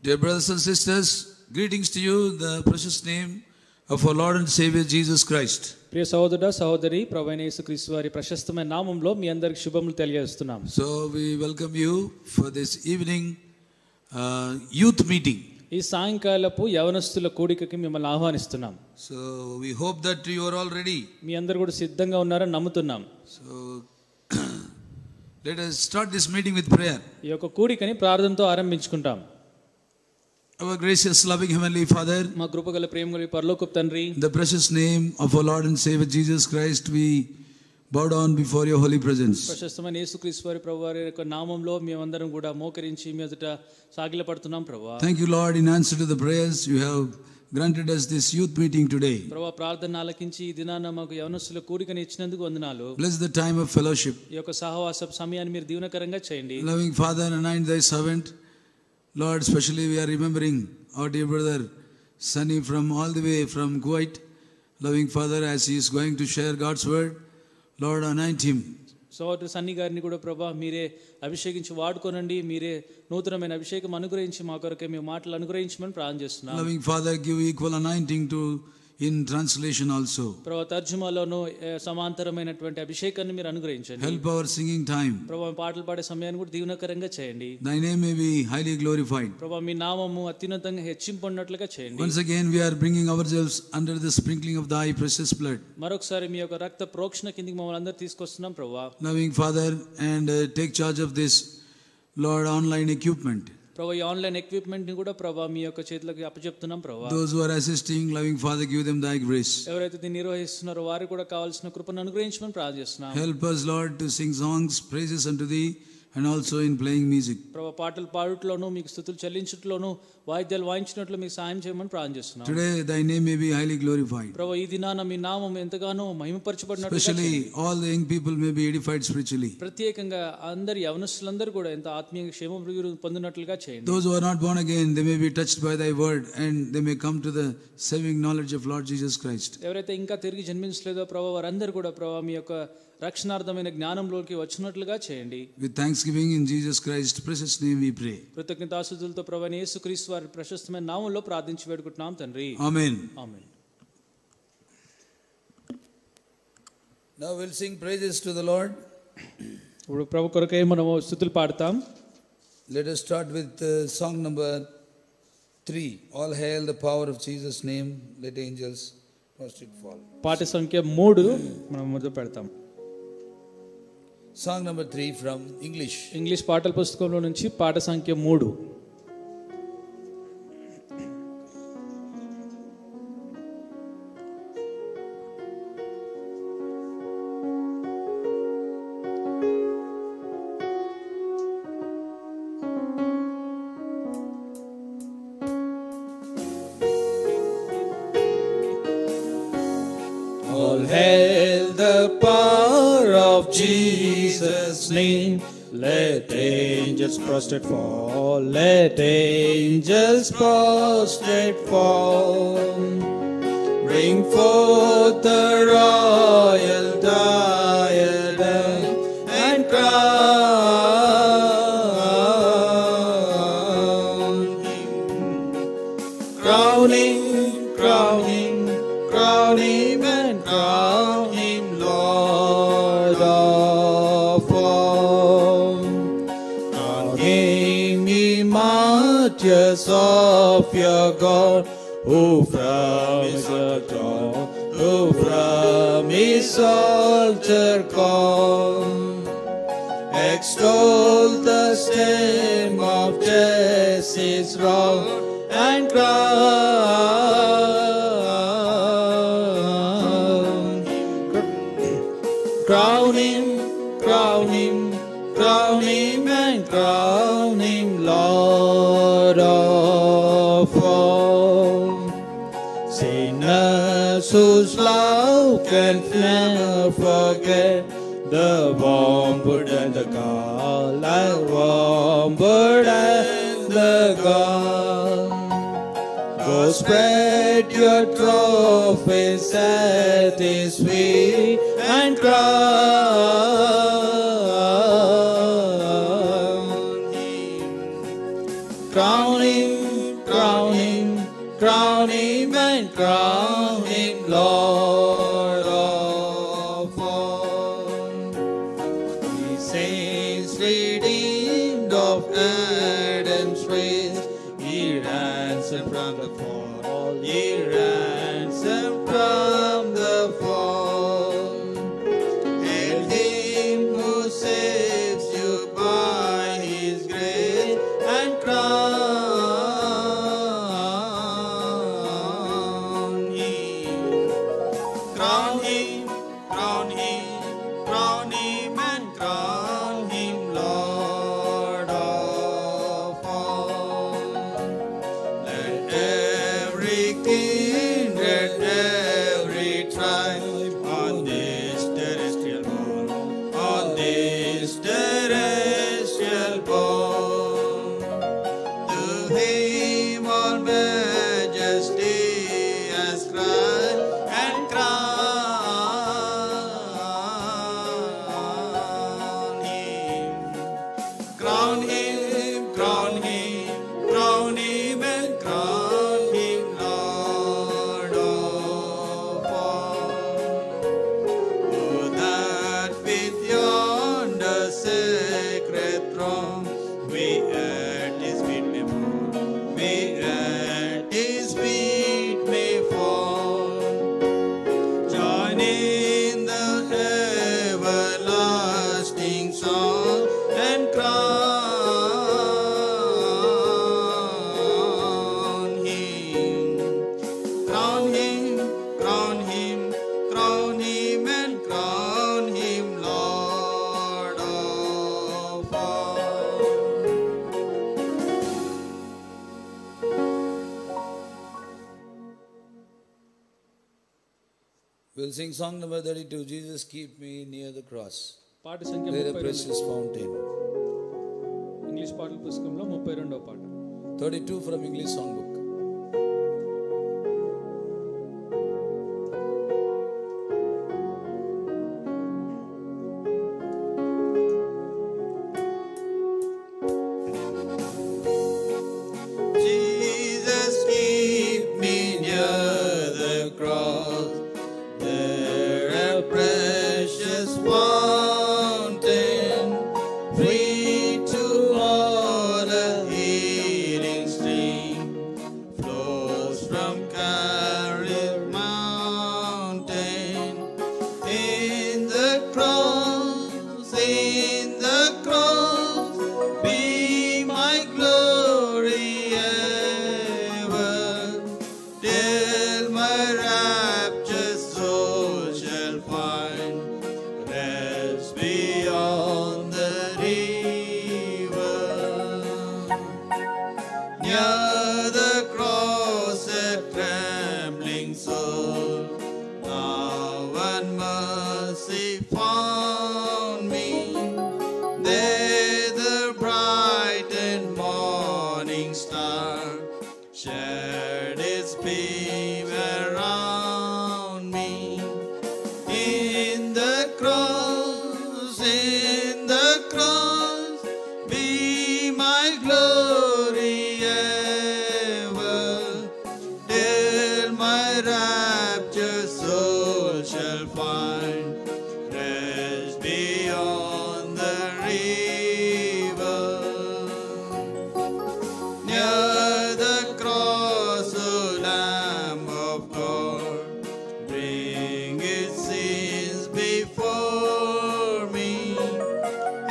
Dear brothers and sisters, greetings to you in the precious name of our Lord and Savior Jesus Christ. ప్రియ సహోదరుడా సహోదరి ప్రభువైన యేసుక్రీస్తు వారి ప్రశస్తమైన నామములో మీ అందరికి శుభములు తెలియజేస్తున్నాం. So we welcome you for this evening youth meeting. ఈ సాయంకాలపు యవనస్తుల కూడికకి మిమ్మల్ని ఆహ్వానిస్తున్నాం. So we hope that you are all ready. మీ అందరూ కూడా సిద్ధంగా ఉన్నారని నమ్ముతున్నాం. So let us start this meeting with prayer. ఈ యొక్క కూడికని ప్రార్థనతో ఆరంభించుకుంటాం. Our gracious loving heavenly Father, మా కృపగల ప్రేమగల పరలోకపు తండ్రి, in the precious name of our Lord and Savior Jesus Christ, we bow down before your holy presence. ప్రశస్తమైన యేసుక్రీస్తు వారి ప్రభువారి యొక్క నామములో మేమందరం కూడా మోకరించి మీ ఎదుట సాగిలపడుతున్నాం ప్రభువా. Thank you Lord, in answer to the prayers you have granted us this youth meeting today. ప్రభువా ప్రార్థన ఆలకించి ఈ దినాన మాకు యవనస్తుల కూడికని ఇచ్చినందుకు వందనాలు. Bless the time of fellowship. ఈ యొక్క సహవాస సమయాన్ని మీరు దీవెనకరంగా చేయండి. Loving Father, anoint thy servant. Lord, especially we are remembering our dear brother Sunny from all the way from Kuwait. Loving Father, as he is going to share God's word, Lord, anoint him. సోదరు సన్ని గారిని కూడా ప్రభా మీరే అభిషేకించి వాడుకోనండి, మీరే నూతనమైన అభిషేకం అనుగ్రహించి మా కొరకే మీ మాటలు అనుగ్రహించమని ప్రార్థన చేస్తున్నాం. Loving Father, give equal anointing to in translation also. ప్రభా తర్జుమాలోను సమాంతరమైనటువంటి అభిషేకాన్ని మీరు అనుగ్రహించండి. Help our singing time. ప్రభా పాటలు పాడే సమయాన్ని కూడా దీవెనకరంగా చేయండి. Thy name may be highly glorified. ప్రభా మీ నామము అత్యున్నతంగా హెచ్చింపడినట్లుగా చేయండి. Once again we are bringing ourselves under the sprinkling of thy precious blood. మరొకసారి మీ యొక్క రక్త ప్రోక్షణ కిందికి మమ్మల్ని అందరూ తీసుకొస్తున్నాం ప్రభా. Loving Father, and take charge of this Lord online equipment. ప్రభా ఈ ఆన్లైన్ ఎక్విప్మెంట్ ని కూడా ప్రభా మీ యొక్క చేతులకు అప్పచెప్తున్నాం ప్రభా. Those who are assisting, loving Father, give them thy grace. ఎవరైతే దీన్ని నిర్వహిస్తున్నారో వారికి కూడా కావాల్సిన కృపను అనుగ్రహించమని ప్రార్థిస్తున్నాం. Help us Lord to sing songs, praises unto thee, and also in playing music. ప్రభా పాటలు పాడుటలోను మీకు స్తుతులు చెల్లించుటలోను వాయిద్యాలు వాయించినట్లు మీకు సహాయం చేయమని ప్రార్థిస్తున్నాం. Today thy name may be highly glorified. ప్రభా ఈ దినాన మీ నామం ఎంతగానో మహిమపరచబడినట్లుగా Especially all the young people may be edified spiritually. ప్రత్యేకంగా అందరి యవనస్తులందరూ కూడా ఎంత ఆత్మీయ క్షేమం పొందినట్లుగా చేయండి. Those who are not born again, they may be touched by thy word and they may come to the saving knowledge of Lord Jesus Christ. ఎవరైతే ఇంకా తిరిగి జన్మించలేదో ప్రభా వారందరూ కూడా ప్రభా మీ యొక్క రక్షణార్థమైన జ్ఞానంలోకి వచ్చినట్లుగా చేయండి. With thanksgiving in Jesus Christ's precious name we pray. కృతజ్ఞతాస్తుతులతో ప్రభా యేసుక్రీస్తు వారి ప్రశస్తమైన నామములో ప్రార్థించి వేడుకుంటున్నాం తండ్రి. Amen. Amen. Now we'll sing praises to the Lord. ఇప్పుడు ప్రభు కొరకై మనము స్తుతులు పాడతాం. Let us start with song number 3. All hail the power of Jesus' name. Let angels prostrate fall. పాట సంఖ్య 3 మనం మొదలు పెడతాం. Song number 3 from English. English పాటల పుస్తకంలో నుంచి పాట సంఖ్య 3. All hail the power of Jesus' name. Let angels prostrate fall. Let angels prostrate fall. Bring forth the royal diadem and crown him. Crown him, crown him, crown him and crown him Lord of all. Crown him, ye martyrs of your God, who from his altar, who from his altar come. Extol the stem of Jesse's rod and crown him. Crown him, crown him, crown him and crown him Lord of all. Sinners whose love can never forget, the warm wood and the gall, and warm wood and the gall. Go spread your trophies at his feet and crown him. Crown him, We'll sing song number 32, Jesus keep me near the cross. పాట సంఖ్య Near the 32 precious fountain. English పాటల పుస్తకంలో 32వ పాట. 32 from English songbook. Jesus keep me near the cross, there a precious fountain, free to all a healing stream, flows from Calvary's mountain. In the cross, be my glory ever, till my raptured soul shall find rest beyond the river. Near the cross, a trembling soul, now and mercy found me. There the bright and morning star shed its beam around me. In the cross, be my glory ever, till my raptured soul shall find rest beyond the river. Near the cross, O Lamb of God, bring its sins before me.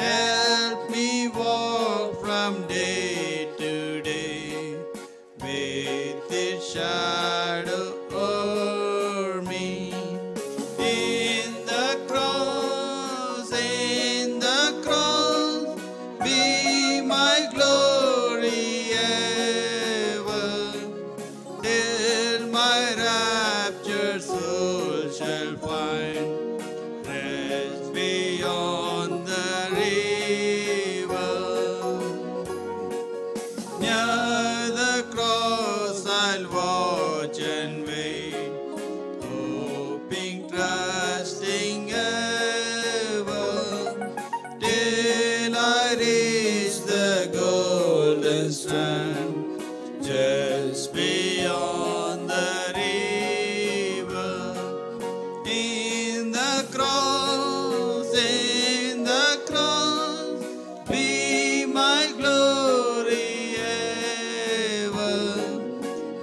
Help me walk from day to day with its shadow o'er me. In the cross, be my glory ever, till my raptured soul shall find rest beyond the river. Near the cross I'll watch and wait, hoping, trusting ever, till I reach the golden strand, just beyond the river. In the cross, be my glory ever,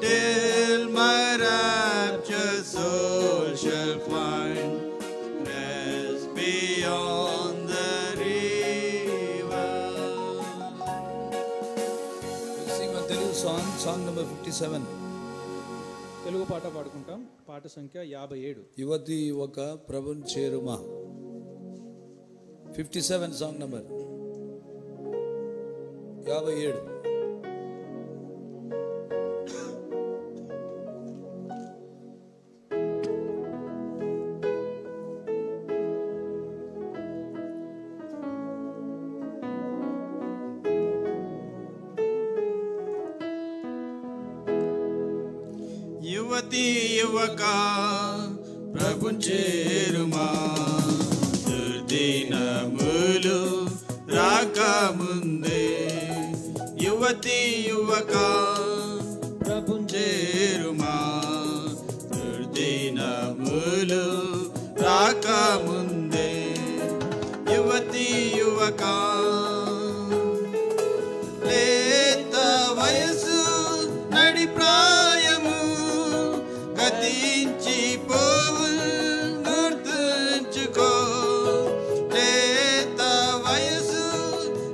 till my raptured soul shall find rest beyond the river. We'll sing one Telugu song, song number 57. Telugu పాట పాడుకుంటాం. పాట సంఖ్య 57. యువతి ఒక ప్రభుని చేరుమా. 57 song number. 57. యువతి యువక ప్రభుని చేరుమా, దుర్దినములు రాకముందే. యువతి యువక ప్రభుని చేరుమా, దుర్దినములు రాకముందే. యువతి యువక లేత వయసు నడి ప్రాయము గతించి పోవు గుర్తుంచుకో. లేత వయసు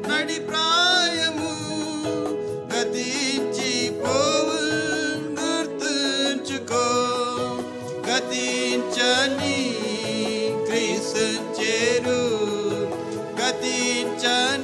నడి ప్రాయము గతించి పోవు గుర్తుంచుకో. గతించని క్రీస్తు చేరు, గతించని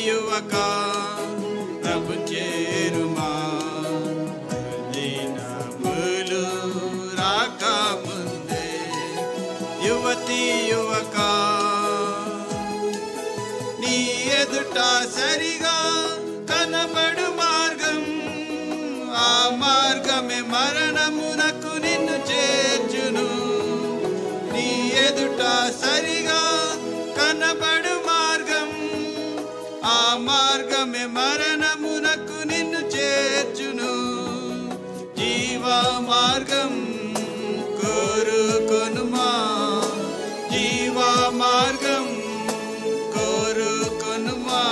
యువక ప్రభు చేరుమా దినములు రాకముందే యువతి యువక నీ ఎదుట సరిగా కనబడు మార్గం ఆ మార్గమే మరణమునకు నిన్ను చేర్చును నీ ఎదుట సరిగా కనబడు మార్గం ఆ మార్గమే మరణమునకు నిన్ను చేర్చును జీవా మార్గం కోరుకొనుమా జీవా మార్గం కోరుకొనుమా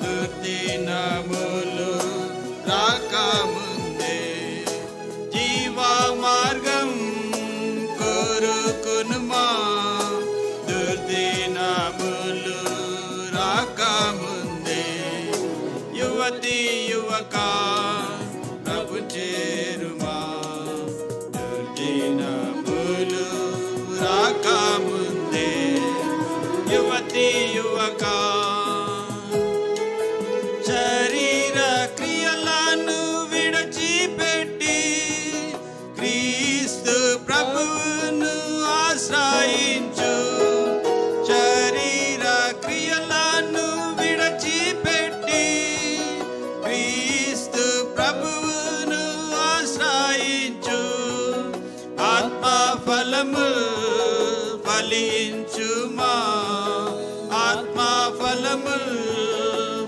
దుర్దినములు రాకముందే జీవా మార్గం కోరుకొనుమా దుర్దినములు రాకముందే యువతి యువక ప్రభు చేరుమా దుర్దినములు రాకముందే యువతి యువక శరీర క్రియలను విడిచిపెట్టి క్రీస్తు ప్రభువును ఆశ్రయించు శరీర క్రియలను విడిచిపెట్టి క్రీస్తు ప్రభువును ఆశ్రయించు ఆత్మ ఫలము ఫలించుమా ఆత్మ ఫలము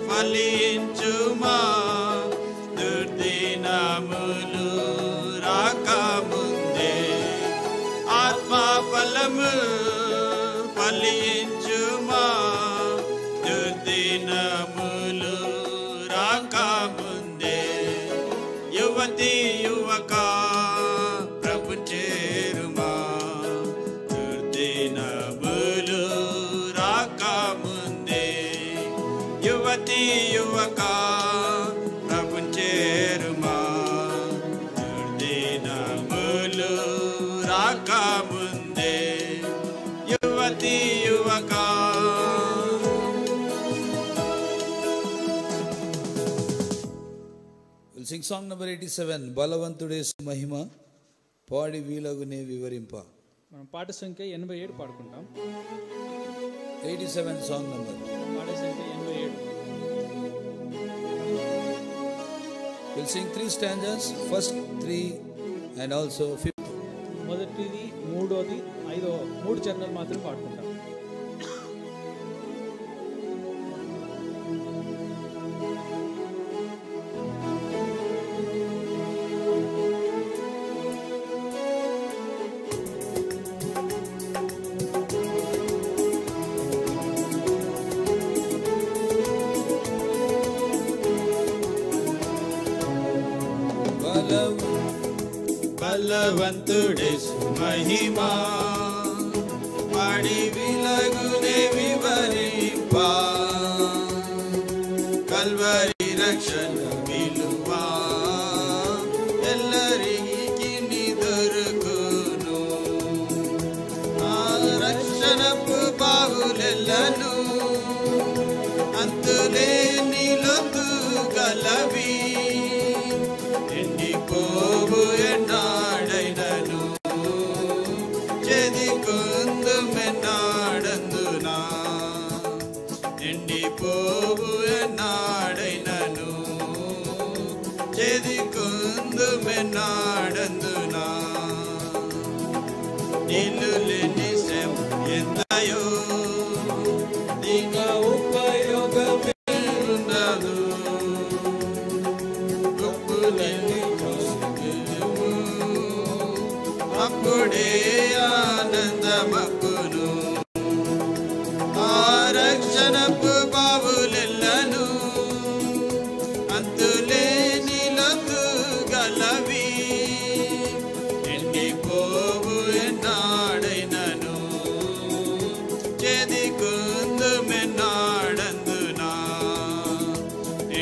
ఫలించుమా దుర్దినములు రాకముందే ఆత్మ ఫలము ఫలించుమా దుర్దినములు రాకముందే యువతి యువక ప్రభు చేరుమా దుర్దినములు రాకముందే యువతి యువక ప్రభు చేరుమా దుర్దినములు రాకముందే యువతి యువక We'll sing song number 87, బలవంతుడేసు మహిమ పాడి వీలగునే వివరింప. మనం పాట సంఖ్య 87 పాడుకుంటాం. 87 సాంగ్ నంబర్. పాట సంఖ్య 87. We'll sing 3 stanzas, first 3 and also 5th. మొదటిది మూడోది ఐదో 3 చరణాలు మాత్రం పాడుకుంటాం. బలవంతుడేసు మహిమా పాడి విలగునే వివరింప కల్వరి రక్షణ విలువ ఎల్లరికి దొరుకును ఆ రక్షణపు బాహులెల్లను అంతులేని లొందు గలవి ఎండిపోవు ఎన్నాడైనను చెదికొందుమెన్నాడందునా ఎండిపోవు ఎన్నాడైనను చెదికొందుమెన్నాడందునా నీళ్ళు లేని శ్రమ ఎంతయో ఇంకా ఉపయోగమే ఉండదు అప్పుడే ఆనందమక్కును ఆ రక్షణపు బావులెల్లను అంతులేని లొందు గలవి ఎండిపోవు ఎన్నాడైనను చెదికొందుమెన్నాడందునా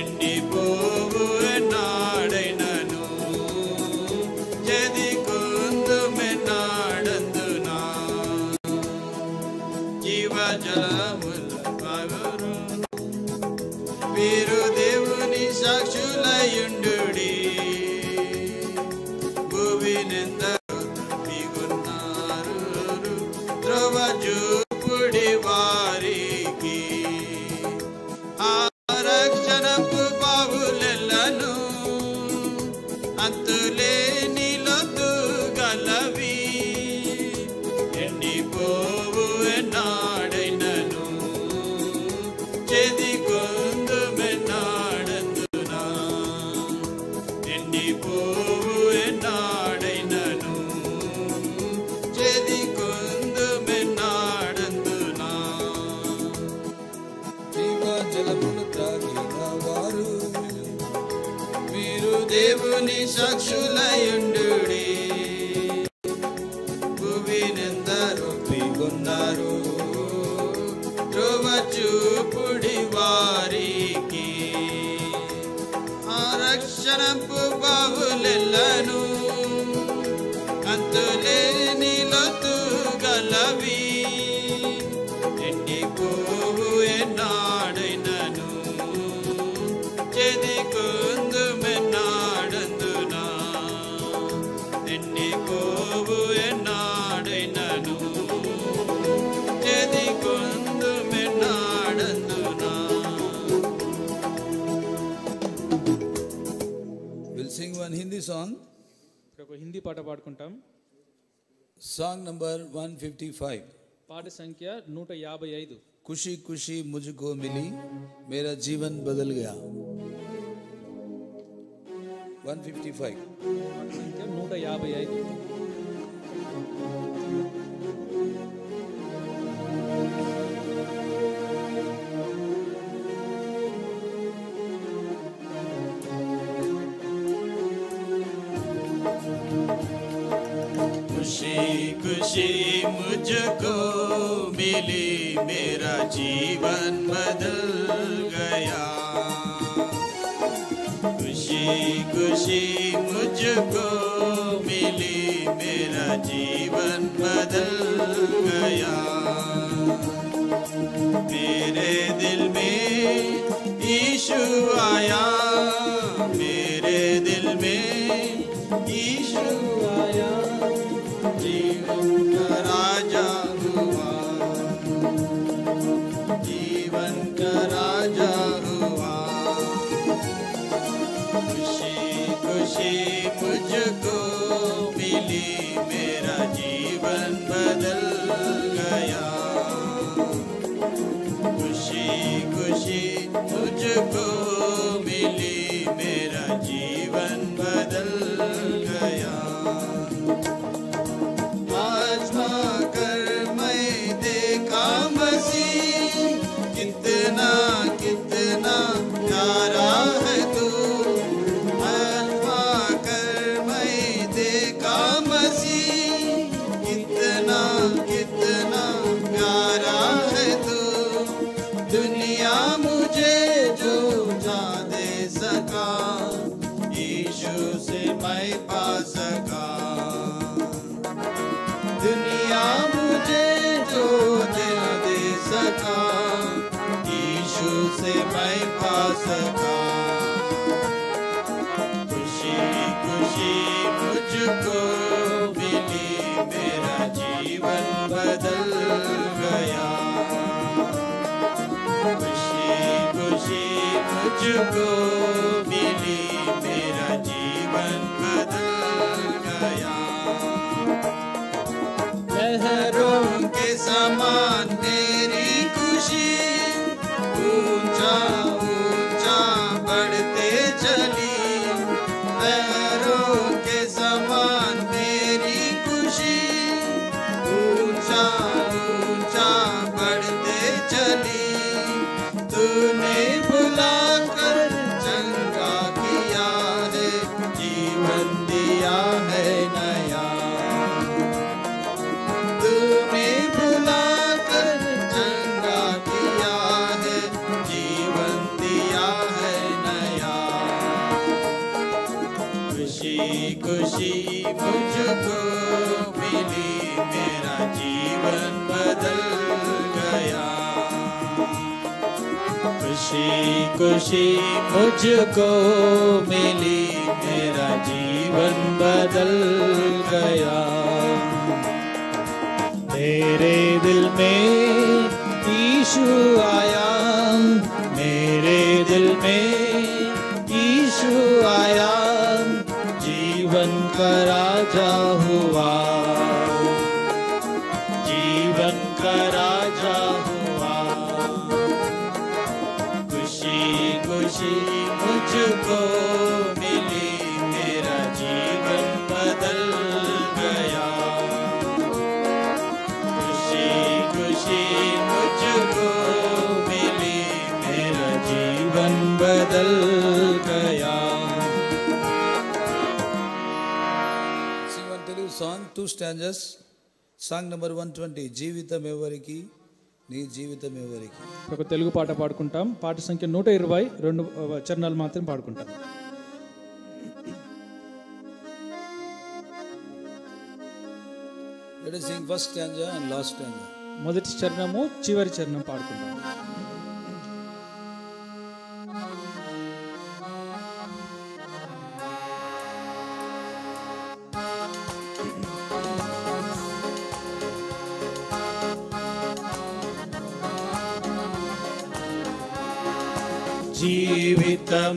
ఎండిపోవు ఎన్నాడైనను చెదికొందుమెన్నాడందునా భూమినెందరో తప్పియున్నారు త్రోవ చూపుడి వారికి ఆరక్షణపు బావులెల్లను అంతులేని లోతు గలవి ఎండిపోవు ఎన్నాడైనను చెదికొందుమెన్నాడందునా ఎండిపోవు ఎన్నాడైనను చెదికొందుమెన్నాడందునా జీవజలమును త్రాగిన వారు మీరు దేవుని సాక్షులయుండుడి భూమినెందరో పిగొన్నారు త్రోవ చూపుడి వారికి ఆరక్షణపు బావులెల్లను అంతులేని లోతు గలవి ఎండిపోవు ఎన్నాడైనను చెదికొందుమెన్నాడందునా ఎండిపోవు ఎన్నాడైనను చెదికొందుమెన్నాడందునా We'll sing one Hindi song. ఇప్పుడు ఒక హిందీ పాట పాడుకుంటాం. Song number 155. పాట సంఖ్య 155. खुशी खुशी मुझको मिली मेरा जीवन बदल गया. 155. పాట సంఖ్య 155. खुशी खुशी मुझको मिली मेरा जीवन बदल गया खुशी खुशी मुझको मिली मेरा जीवन बदल गया मेरे दिल में यीशु आया मेरे दिल में यीशु आया जीवन का राजा हुआ जीवन का राजा हुआ खुशी खुशी मुझको मिली मेरा जीवन बदल गया खुशी खुशी मुझको मिली मेरा जीवन बदल गया आजमा कर मैं देखा मसीह कितना कितना प्यारा है तू आजमा कर मैं देखा मसीह कितना कितना प्यारा है तू दुनिया मुझे जो जा दे सका यीशु से मैं पा सका दुनिया मुझे जो दे सका यीशु से मैं पा सका खुशी खुशी मुझको मिली मेरा जीवन बदल गया खुशी खुशी मुझको मिली मेरा जीवन बदल गया लहरों के समान मेरी खुशी ऊंचा ऊंचा बढ़ते चली लहरों के समान मेरी खुशी ऊंचा ऊंचा बढ़ते चली तूने बुलाकर चंगा किया है जीवन दिया है नया तूने बुलाकर चंगा किया है जीवन दिया है नया खुशी खुशी मुझको मिली मेरा जीवन बदल गया खुशी खुशी मुझको मिली, मेरा जीवन बदल गया। मेरे दिल में यीशु आया, मेरे दिल में यीशु आया, जीवन का राजा हुआ, जीवन का राजा हुआ। खुशी खुशी मुझको मिली, मेरा जीवन बदल गया। खुशी खुशी मुझको मिली, मेरा जीवन बदल गया। Sing one Telugu song, 2 stanzas. Song number 120. జీవితం ఎవరికి, నీ జీవితం ఎవరికి. ఒక తెలుగు పాట పాడుకుంటాం. పాట సంఖ్య 120, 2 చరణాలు మాత్రం పాడుకుంటాం. Let us sing first stanza and last stanza. మొదటి చరణము చివరి చరణం పాడుకుంటాం.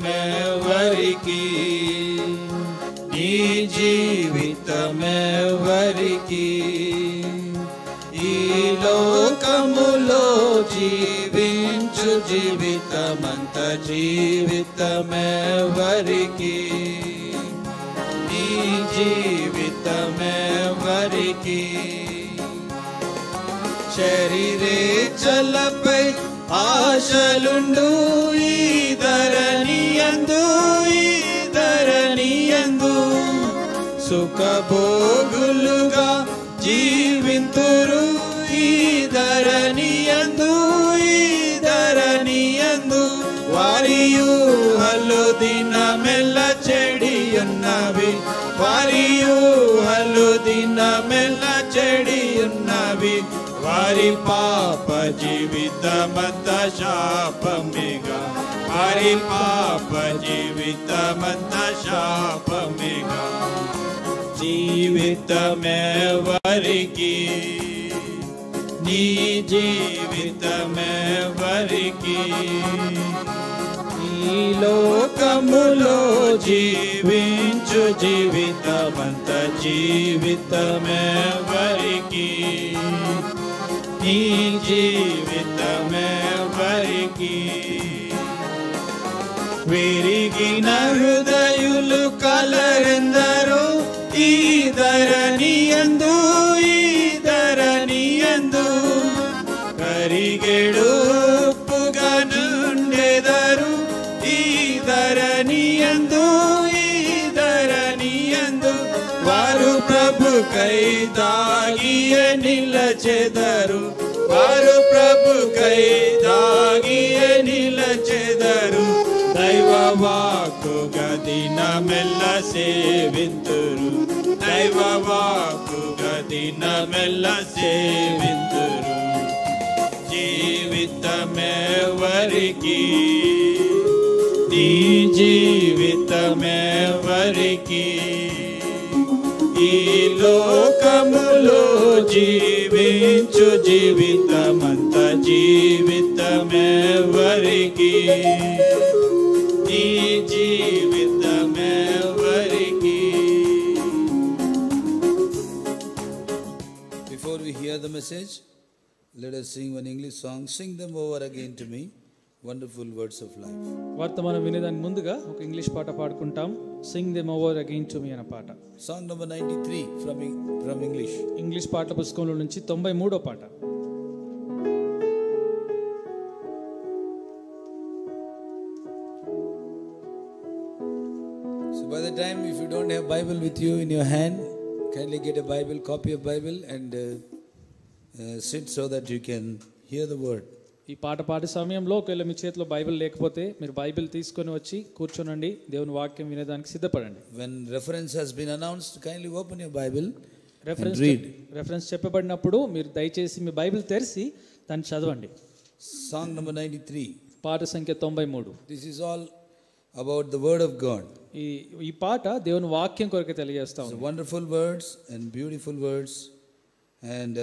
జీవితమెవరికి, నీ జీవితమెవరికి, ఈ లోకములో జీవించు జీవితమంత జీవితమెవరికి, నీ జీవితమెవరికి. శరీరేచ్ఛలపై ఆశలుండు ఈ ధరణియందు, ఈ ధరణియందు సుఖభోగులుగా జీవింతురు ఈ ధరణియందు, ఈ ధరణియందు. వారి ఊహలు దినమెల్ల చెడియున్నవి, వారి ఊహలు దినమెల్ల చెడియున్నవి. వారి పాప జీవితమంత శాపమేగా, వారి పాప జీవితమంత శాపమేగా. జీవితమెవరికి, నీ జీవితమెవరికి, ఈ లోకములో జీవించు జీవితమంత జీవితమెవరికి, నీ జీవితమెవరికి. విరిగిన హృదయులు కలరెందరో ఈ ధరణియందు, ఈ ధరణియందు. కరిగెడుపుగా నుండెదరు ఈ ధరణియందు, ఈ ధరణియందు. వారు ప్రభుకై దాగియ నిలచెదరు, వారు ప్రభుకై దాగియ నిలచెదరు. దైవ వాక్కుగా దినమెల్ల సేవింతురు, దైవ వాక్కుగా దినమెల్ల సేవింతురు. జీవితమెవరికి, నీ జీవితమెవరికి, ఈ లోకములో జీవించు జీవితమంత జీవితమెవరికి, ఈ జీవితమెవరికి. Before we hear the message, let us sing one English song. Sing them over again to me. Wonderful words of life. వర్తమానం వినేదానికి ముందుగా ఒక ఇంగ్లీష్ పాట పాడుకుంటాం. Sing them over again to me అనే పాట. Song number 93 from English. English పాటల పుస్తకంలో నుంచి 93వ పాట. So by the time, if you don't have Bible with you in your hand, kindly get a Bible, copy of Bible, and sit so that you can hear the word. ఈ పాట పాడే సమయంలో ఒకవేళ మీ చేతిలో బైబిల్ లేకపోతే మీరు Bible తీసుకొని వచ్చి కూర్చోనండి, దేవుని వాక్యం వినేదానికి సిద్ధపడండి. When reference has been announced, kindly open your Bible and read. Reference చెప్పబడినప్పుడు మీరు దయచేసి మీ బైబిల్ తెరిచి దాన్ని చదవండి. Song number 93. పాట సంఖ్య 93. This is all about the word of God. ఈ పాట దేవుని వాక్యం కొరకు తెలియజేస్తా So ఉంది. wonderful words and beautiful words and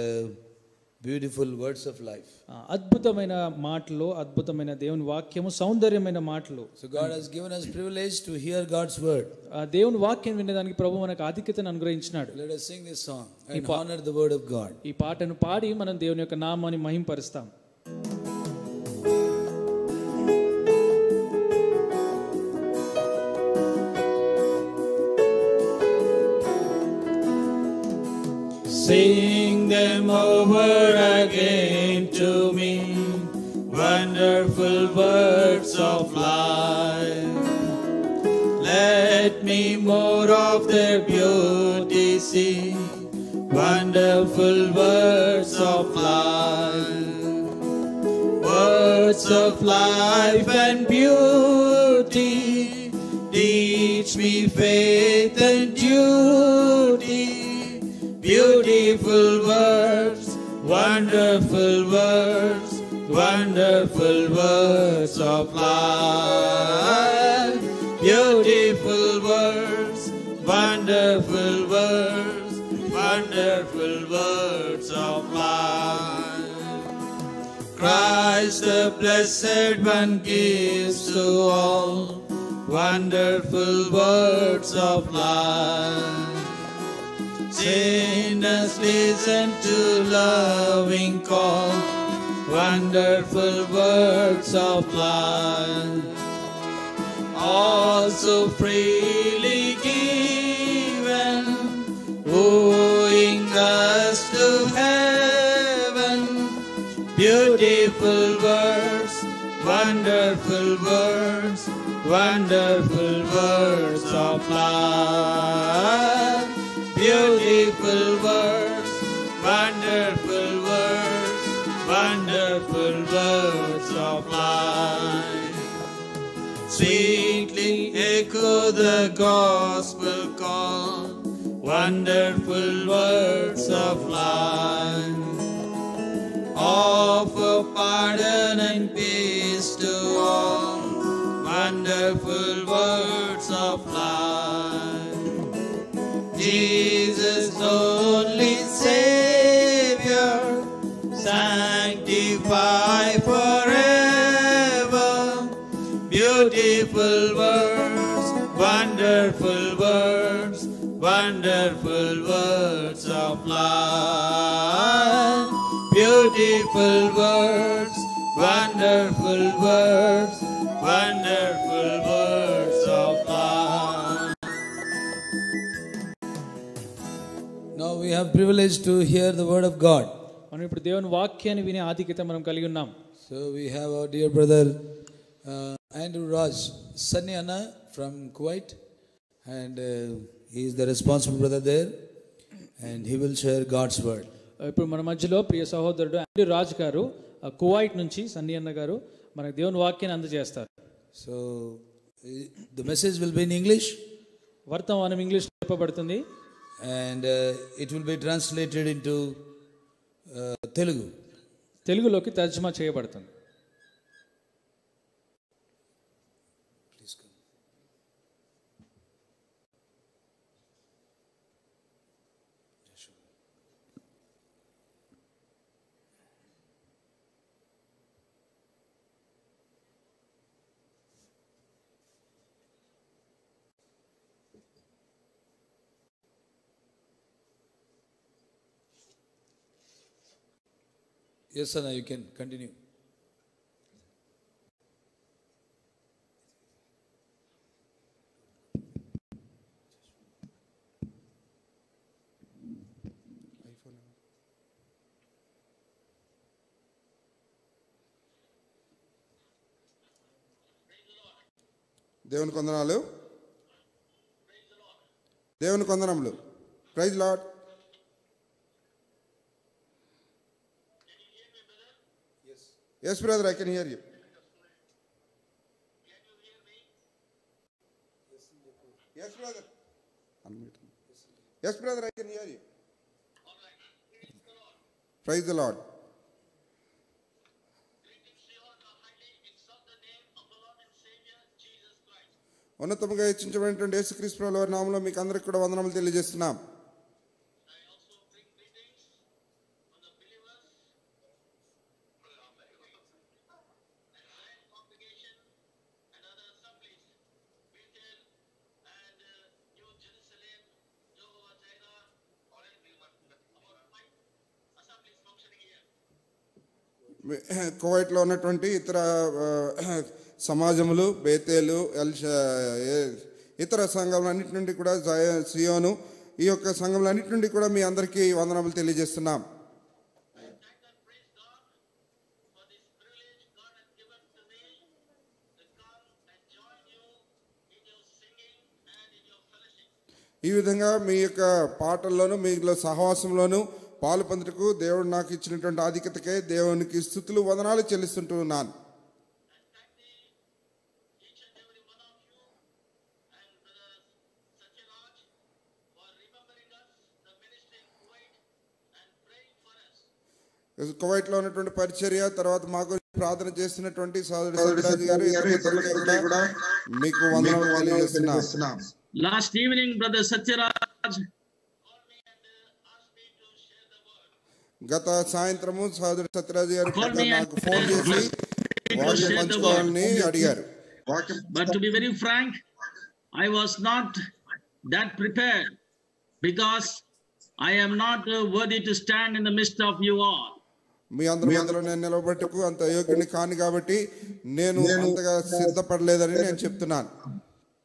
beautiful words of life. అద్భుతమైన మాటలు, అద్భుతమైన దేవుని వాక్యము, సౌందర్యమైన మాటలు. So God has given us privilege to hear God's word. దేవుని వాక్యం వినడానికి ప్రభు మనకు ఆధిక్యతను అనుగ్రహించినాడు. Let us sing this song and honor the word of God. ఈ పాటను పాడి మనం దేవుని యొక్క నామాన్ని మహింపరుస్తాం. Sing them over again to me, wonderful words of life. Let me more of their beauty see, wonderful words of life. Words of life and beauty, teach me faith and duty. Beautiful words, wonderful words, wonderful words of life. Beautiful words, wonderful words, wonderful words of life. Christ the Blessed One gives to all wonderful words of life. Sinners listen to loving call, wonderful words of life. Also freely given, wooing us to heaven. Beautiful words, wonderful words, wonderful words of life. Beautiful words, wonderful words, wonderful words of life. Sweetly echo the gospel call, wonderful words of life. Offer pardon and peace to all, wonderful words of life. Jesus, only Savior, sanctify forever. Beautiful words, wonderful words, wonderful words of life. Beautiful words, wonderful words, wonderful words of life. Now we have privilege to hear the word of God. మనం ఇప్పుడు దేవుని వాక్యాన్ని వినే ఆధిక్యత మనం కలిగి ఉన్నాం. So we have our dear brother Andrew Raj Sunny Anna from Kuwait, and he is the responsible brother there, and he will share God's word. ఇప్పుడు మన మధ్యలో ప్రియ సహోదరుడు ఆండ్రూ రాజ్ గారు కువైట్ నుంచి సన్నీ అన్న గారు మనకు దేవుని వాక్యాన్ని అందజేస్తారు. So the message will be in English. వర్తమానం ఇంగ్లీష్ లో చెప్పబడుతుంది. And it will be translated into Telugu. తెలుగులోకి తర్జుమా చేయబడుతుంది. Please come. Yes, Anna, you can continue. దేవునికి వందనాలు. దేవునికి వందనములు. Praise Lord. Yes, brother, I can hear you. Yes, brother. Yes, brother, I can hear you. Praise the Lord. ఉన్నతముగా హెచ్చించబడినటువంటి యేసుక్రీస్తు ప్రభుల వారి నామములో మీకు అందరికీ కూడా వందనములు తెలియజేస్తున్నాం. కువైట్లో ఉన్నటువంటి ఇతర సమాజములు, బేతేలు, ఇతర సంఘములన్నిటి నుండి కూడా, సియోను, ఈ యొక్క సంఘములన్నిటి నుండి కూడా మీ అందరికీ వందనములు తెలియజేస్తున్నాం. ఈ విధంగా మీ యొక్క పాటల్లోనూ మీలో సహవాసంలోనూ పాలు పొందుటకు దేవుడు నాకు ఇచ్చినటువంటి ఆధిక్యతకే దేవునికి స్తుతులు వందనాలు చెల్లిస్తుంటున్నాను. కువైట్లో ఉన్నటువంటి పరిచర్య, తర్వాత మాకు ప్రార్థన చేస్తున్నటువంటి సోదరుడు సత్యరాజు గారు, ఇతరులకి కూడా మీకు వందనాలు తెలియజేస్తున్నాం. Last evening, Brother Satyaraj గత సాయంత్రము సోదరుడు సత్యరాజు గారు నాకు ఫోన్ చేసి వాక్యం పంచుకోవాలని అడిగారు. But to be very frank, I was not that prepared because I am not worthy to stand in the midst of you all. మీ అందరి మధ్యలో నేను నిలబట్టుకు అంత యోగ్యుని కాను కాబట్టి నేను అంతగా సిద్ధపడలేదని నేను చెప్తున్నాను.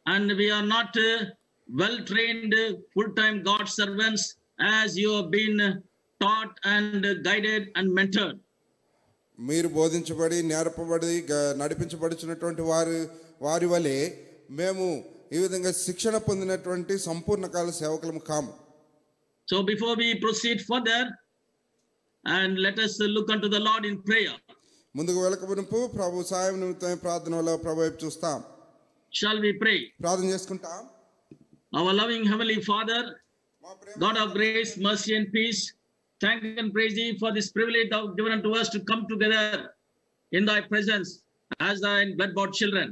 And we are not well-trained full-time God servants as you have been taught and guided and mentored. మీరు బోధించబడి, నేర్పబడి, నడిపించబడుచున్నటువంటి వారి వలె మేము ఈ విధంగా శిక్షణ పొందినటువంటి సంపూర్ణకాల సేవకులము కాము. So before we proceed further, and let us look unto the Lord in prayer. ముందుకు వెళ్ళకమునుపు ప్రభు సహాయం నిమిత్తమై ప్రార్థనలో ప్రభు వైపు చూస్తాం. Shall we pray? ప్రార్థన చేసుకుంటాం. Our loving Heavenly Father, God of grace, mercy and peace, thank and praise Thee for this privilege Thou hast given unto us to come together in Thy presence as Thy blood-bought children.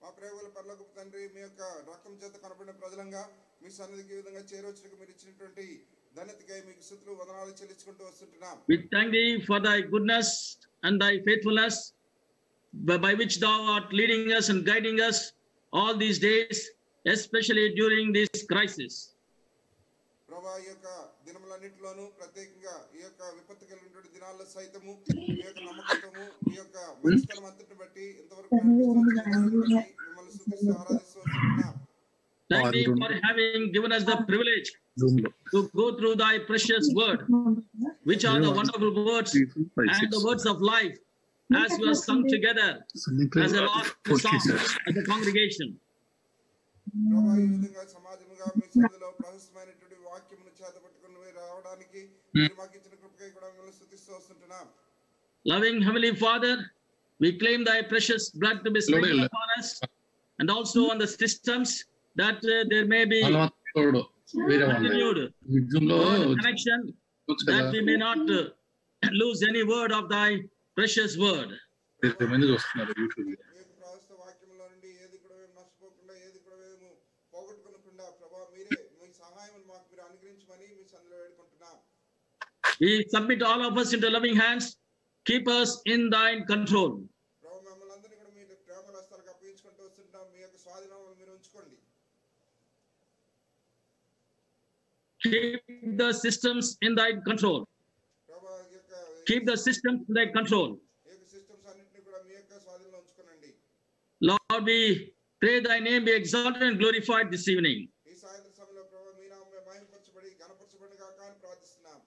మా ప్రేమల పరలోకపు తండ్రి, మీ యొక్క రక్తం చేత కనబడిన ప్రజలంగా మీ సన్నిధికి ఈ విధంగా చేరొచ్చుటకు మీరు ఇచ్చినటువంటి ధన్యతకై మీకు స్తుతులు వందనాలు చెల్లించుకుంటూ వస్తుంటున్నాం. We thank Thee for Thy goodness and Thy faithfulness by which Thou art leading us and guiding us all these days, especially during this crisis. ప్రభువా, ఈ యొక్క దినములన్నిటిలోనూ ప్రత్యేకంగా ఈ యొక్క విపత్తు కలిగినటువంటి దినాల్లో సైతము మీ యొక్క నమ్మకత్వము, మీ యొక్క మంచితనం అంతటిని బట్టి ఇంతవరకు మిమ్మల్ని స్తుతిస్తూ ఆరాధిస్తూ వస్తున్నాం. Thank Thee for having given us the privilege to go through Thy precious word, which are the wonderful words and the words of life, as we are sung together as a Lord song as a congregation. ప్రభువా, ఈ విధంగా సమాజముగా మీ సన్నిధిలో ప్రశస్తమైనటువంటి వాక్యమును చేతపట్టుకుని రావడానికి మీరు మాకు ఇచ్చిన కృపకై కూడా మిమ్మల్ని స్తుతిస్తూ వస్తుంటున్నాం. Loving Heavenly Father, we claim Thy precious blood to be sprinkled upon us and also on the systems, that there may be continued connection, that we may not lose any word of Thy precious word. ప్రస్తుత వాక్యంలో నుండి ఏది కూడా మేము నష్టపోకుండా, ఏది కూడా మేము పోగొట్టుకోకుండా ప్రభువా మీరే మీ సహాయం మాకు మీరు అనుగ్రహించమని మీ సన్నిధిలో వేడుకుంటున్నాం. We submit all of us into loving hands. Keep us in Thine control. ప్రభు, మమ్మల్ని అందరినీ కూడా మీ ప్రేమల హస్తాలకు అప్పగించుకుంటూ వస్తుంటాం. మీ యొక్క స్వాధీనంలో మీరు ఉంచుకోండి. Keep the systems in Thy control. ప్రభు, ఈ యొక్క Keep the systems in Thy control. Systems అన్నిటిని కూడా మీ యొక్క స్వాధీనంలో ఉంచుకోనండి. Lord, we pray Thy name be exalted and glorified this evening. ఈ సాయంత్రం సమయంలో ప్రభు మీ నామమే మహిమపరచబడి ఘనపరచబడి గాక అని ప్రార్థిస్తున్నాం.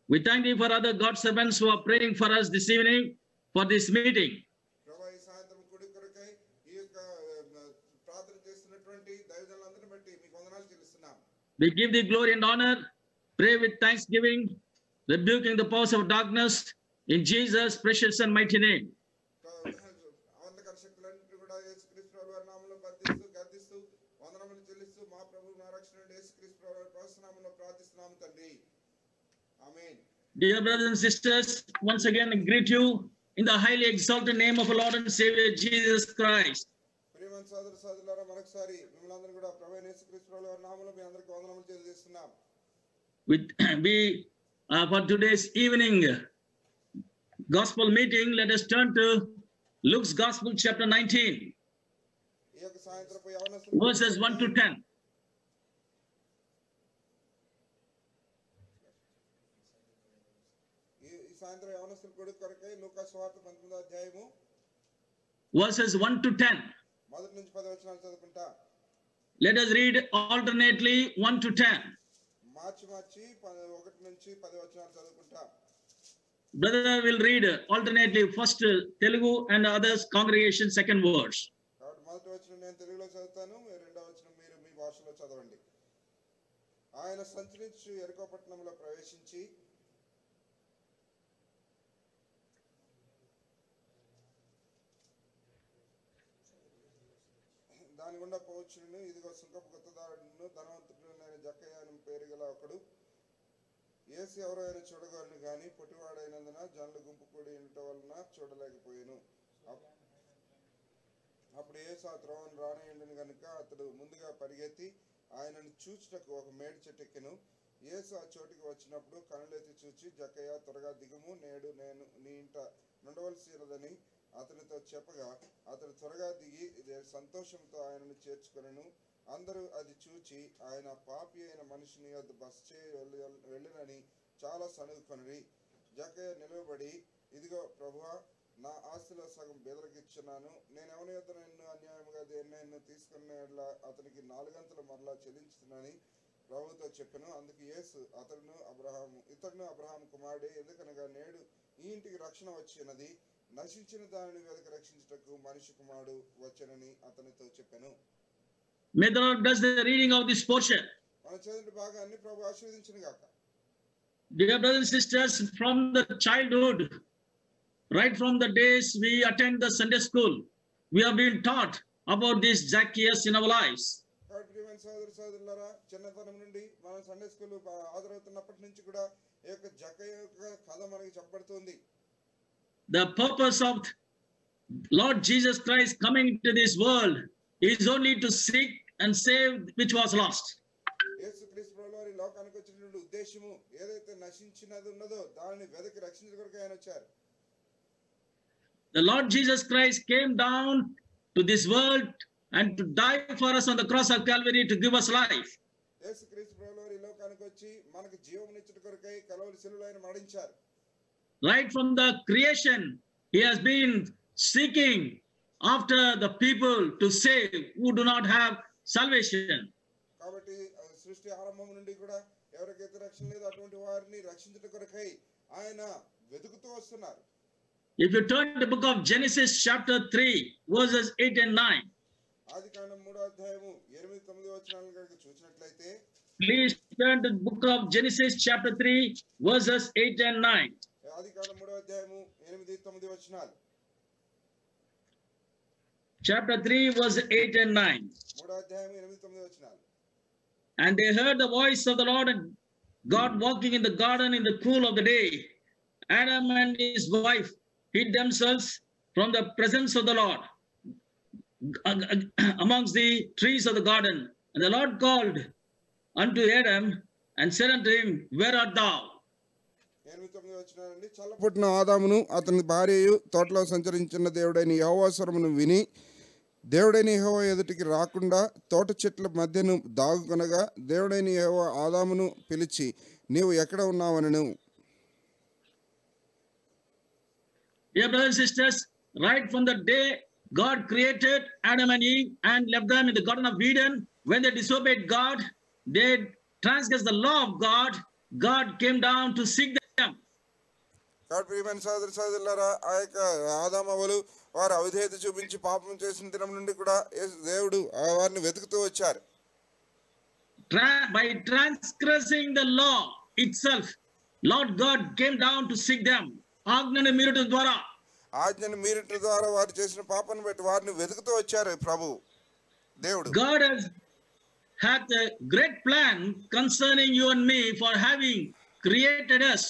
We thank Thee for other God servants who are praying for us this evening for this meeting. ప్రభు, ఈ సాయంత్రం కుడి కొరకై ఈ యొక్క ప్రార్థన చేస్తున్నటువంటి దైవజనులందరిని బట్టి మీకు వందనాలు చెల్లిస్తున్నాం. We give Thee glory and honor. Pray with thanksgiving, rebuking the powers of darkness in Jesus' precious and mighty name. అవంతకర శక్తులన్నింటినీ కూడా యేసుక్రీస్తు ప్రభువు వారి నామములో బంధిస్తూ గద్దిస్తూ వందనములు చెల్లిస్తూ మా ప్రభువు మా రక్షకుడైన యేసుక్రీస్తు ప్రభువు వారి పరిశుద్ధ నామములో ప్రార్థిస్తున్నాము తండ్రి. ఆమేన్. Dear brothers and sisters, once again I greet you in the highly exalted name of our Lord and Savior Jesus Christ. ప్రియమైన ప్రియమైన సోదర సోదరులారా మరొకసారి మిమ్మల్ని అందరూ కూడా ప్రభువైన యేసుక్రీస్తు వారి నామములో మీ అందరికీ వందనములు తెలియజేస్తున్నాం. For today's evening gospel meeting, let us turn to Luke's Gospel chapter 19, ఈ యొక్క సాయంత్రపు యవనస్తులు verses 1 to 10. ఈ సాయంత్రం యవనస్తుల కొరకై లూకా సువార్త 19వ అధ్యాయము verses 1 to 10. మొదటి నుంచి 10 వచనాలు చదువుకుంటా. Let us read alternately 1 to 10. మార్చి 1 నుంచి 10 వచనాలు చదువుకుంటా. Brother will read alternately first Telugu and others congregation second verse. కాబట్టి మొదటి వచనం నేను తెలుగులో చదువుతాను, రెండవ వచనం మీరు మీ భాషలో చదవండి. ఆయన సంచరించు యెరికో పట్టణంలో ప్రవేశించి దాని గుండా పోవచ్చును. ఇదిగో సుంకపు గుత్తదారుడును ధనవంతుడైన జక్కయ్య అనే పేరు గల ఒకడు యేసు ఎవరో ఆయన చూడగలను గాని పొట్టివాడైనందున జనుల గుంపు కూడి ఉండటం వలన చూడలేకపోయాను. అప్పుడు యేసు ఆ త్రోవను రానియండును గనుక అతడు ముందుగా పరిగెత్తి ఆయనను చూచుటకు ఒక మేడి చెట్టు ఎక్కెను. యేసు ఆ చోటికి వచ్చినప్పుడు కనులెత్తి చూచి, జక్కయ్య త్వరగా దిగుము, నేడు నేను నీ ఇంట నుండవలసినదని అతనితో చెప్పగా అతడు త్వరగా దిగి సంతోషంతో ఆయనను చేర్చుకొనెను. అందరూ అది చూచి ఆయన పాపి అయిన మనిషిని వద్ద బస చేయి వెళ్ళినని చాలా సణుగుకొనిరి. జక్కయ్య నిలవబడి, ఇదిగో ప్రభువా, నా ఆస్తిలో సగం బెదరకిచ్చున్నాను. నేను ఎవరి యొద్ద నిన్ను అన్యాయముగా దేన్నైనా తీసుకునేలా అతనికి 4 గంటలు మరలా చెల్లించుతున్నానని ప్రభువుతో చెప్పెను. అందుకు యేసు ఇతడును అబ్రహాము కుమారుడే, ఎందుకనగా నేడు ఈ ఇంటికి రక్షణ వచ్చినది, నశించిన దానిని వెదకి రక్షించుటకు మనిషి కుమారుడు వచ్చెనని అతనితో చెప్పెను. May the Lord bless the reading of this portion. మన చదివిన భాగాన్ని ప్రభు ఆశీర్వదించును గాక. Dear brothers and sisters, from the childhood, right from the days we attend the Sunday school, we have been taught about this Zacchaeus in our lives. కాబట్టి ప్రియమైన సోదర సోదరులారా, చిన్నతనం నుండి మనం సండే స్కూల్ హాజరవుతున్నప్పటి నుంచి కూడా ఈ యొక్క జక్కయ్య యొక్క కథ మనకి చెప్పబడుతుంది. The purpose of Lord Jesus Christ coming to this world is only to seek and save which was lost. యేసుక్రీస్తు ప్రభువారు ఈ లోకానికి వచ్చినటువంటి ఉద్దేశము ఏదైతే నశించినది ఉన్నదో దానిని వెదకి రక్షించడానికి ఆయన వచ్చారు. The Lord Jesus Christ came down to this world and to die for us on the cross of Calvary to give us life. యేసుక్రీస్తు ప్రభువారు ఈ లోకానికి వచ్చి మనకు జీవమునిచ్చుట కొరకై కల్వరి శిలువలో ఆయన మరణించారు. Right from the creation, he has been seeking after the people to save who do not have salvation. కాబట్టి సృష్టి ఆరంభం నుండి కూడా ఎవరికైతే రక్షణ లేదు అటువంటి వారిని రక్షించుట కొరకై ఆయన వెతుకుతూ వస్తున్నారు. If you turn to the book of Genesis chapter 3 verses 8 and 9. ఆదికాండం 3వ అధ్యాయము 8-9 వచనాలను కనుక చూసినట్లయితే, Please turn to the book of Genesis chapter 3 verses 8 and 9. ఆదికాండం 3వ అధ్యాయము 8-9 వచనాలు. Chapter 3 verse 8 and 9. 3వ అధ్యాయము 8-9 వచనాలు. And they heard the voice of the Lord and God walking in the garden in the cool of the day. Adam and his wife hid themselves from the presence of the Lord amongst the trees of the garden. And the Lord called unto Adam and said unto him, Where art thou? 8-9 వచనాలండి. చల్లపుట్టిన ఆదామును అతని భార్యయు తోటలో సంచరించిన దేవుడైన యెహోవా స్వరమును విని దేవుడైన యెహోవా ఎదుటికి రాకుండా తోట చెట్ల మధ్యను దాగుకొనగా దేవుడైన యెహోవా ఆదామును పిలిచి, నీవు ఎక్కడ ఉన్నావనెను. Dear brothers and sisters, right from the day God created Adam and Eve and left them in the Garden of Eden, when they disobeyed God, they transgressed the law of God, God came down to seek them. కాబట్టి ప్రియమైన సోదర సోదరులారా, ఆ యొక్క ఆదామవ్వలు వారు అవిధేయత చూపించి పాపం చేసిన దినం నుండి కూడా దేవుడు వారిని వెతుకుతూ వచ్చారు. By transgressing the law itself, Lord God came down to seek them. ఆజ్ఞను మీరుట ద్వారా, ఆజ్ఞను మీరుట ద్వారా వారు చేసిన పాపాన్ని బట్టి వారిని వెతుకుతూ వచ్చారు ప్రభు దేవుడు. God has had a great plan concerning you and me for having created us.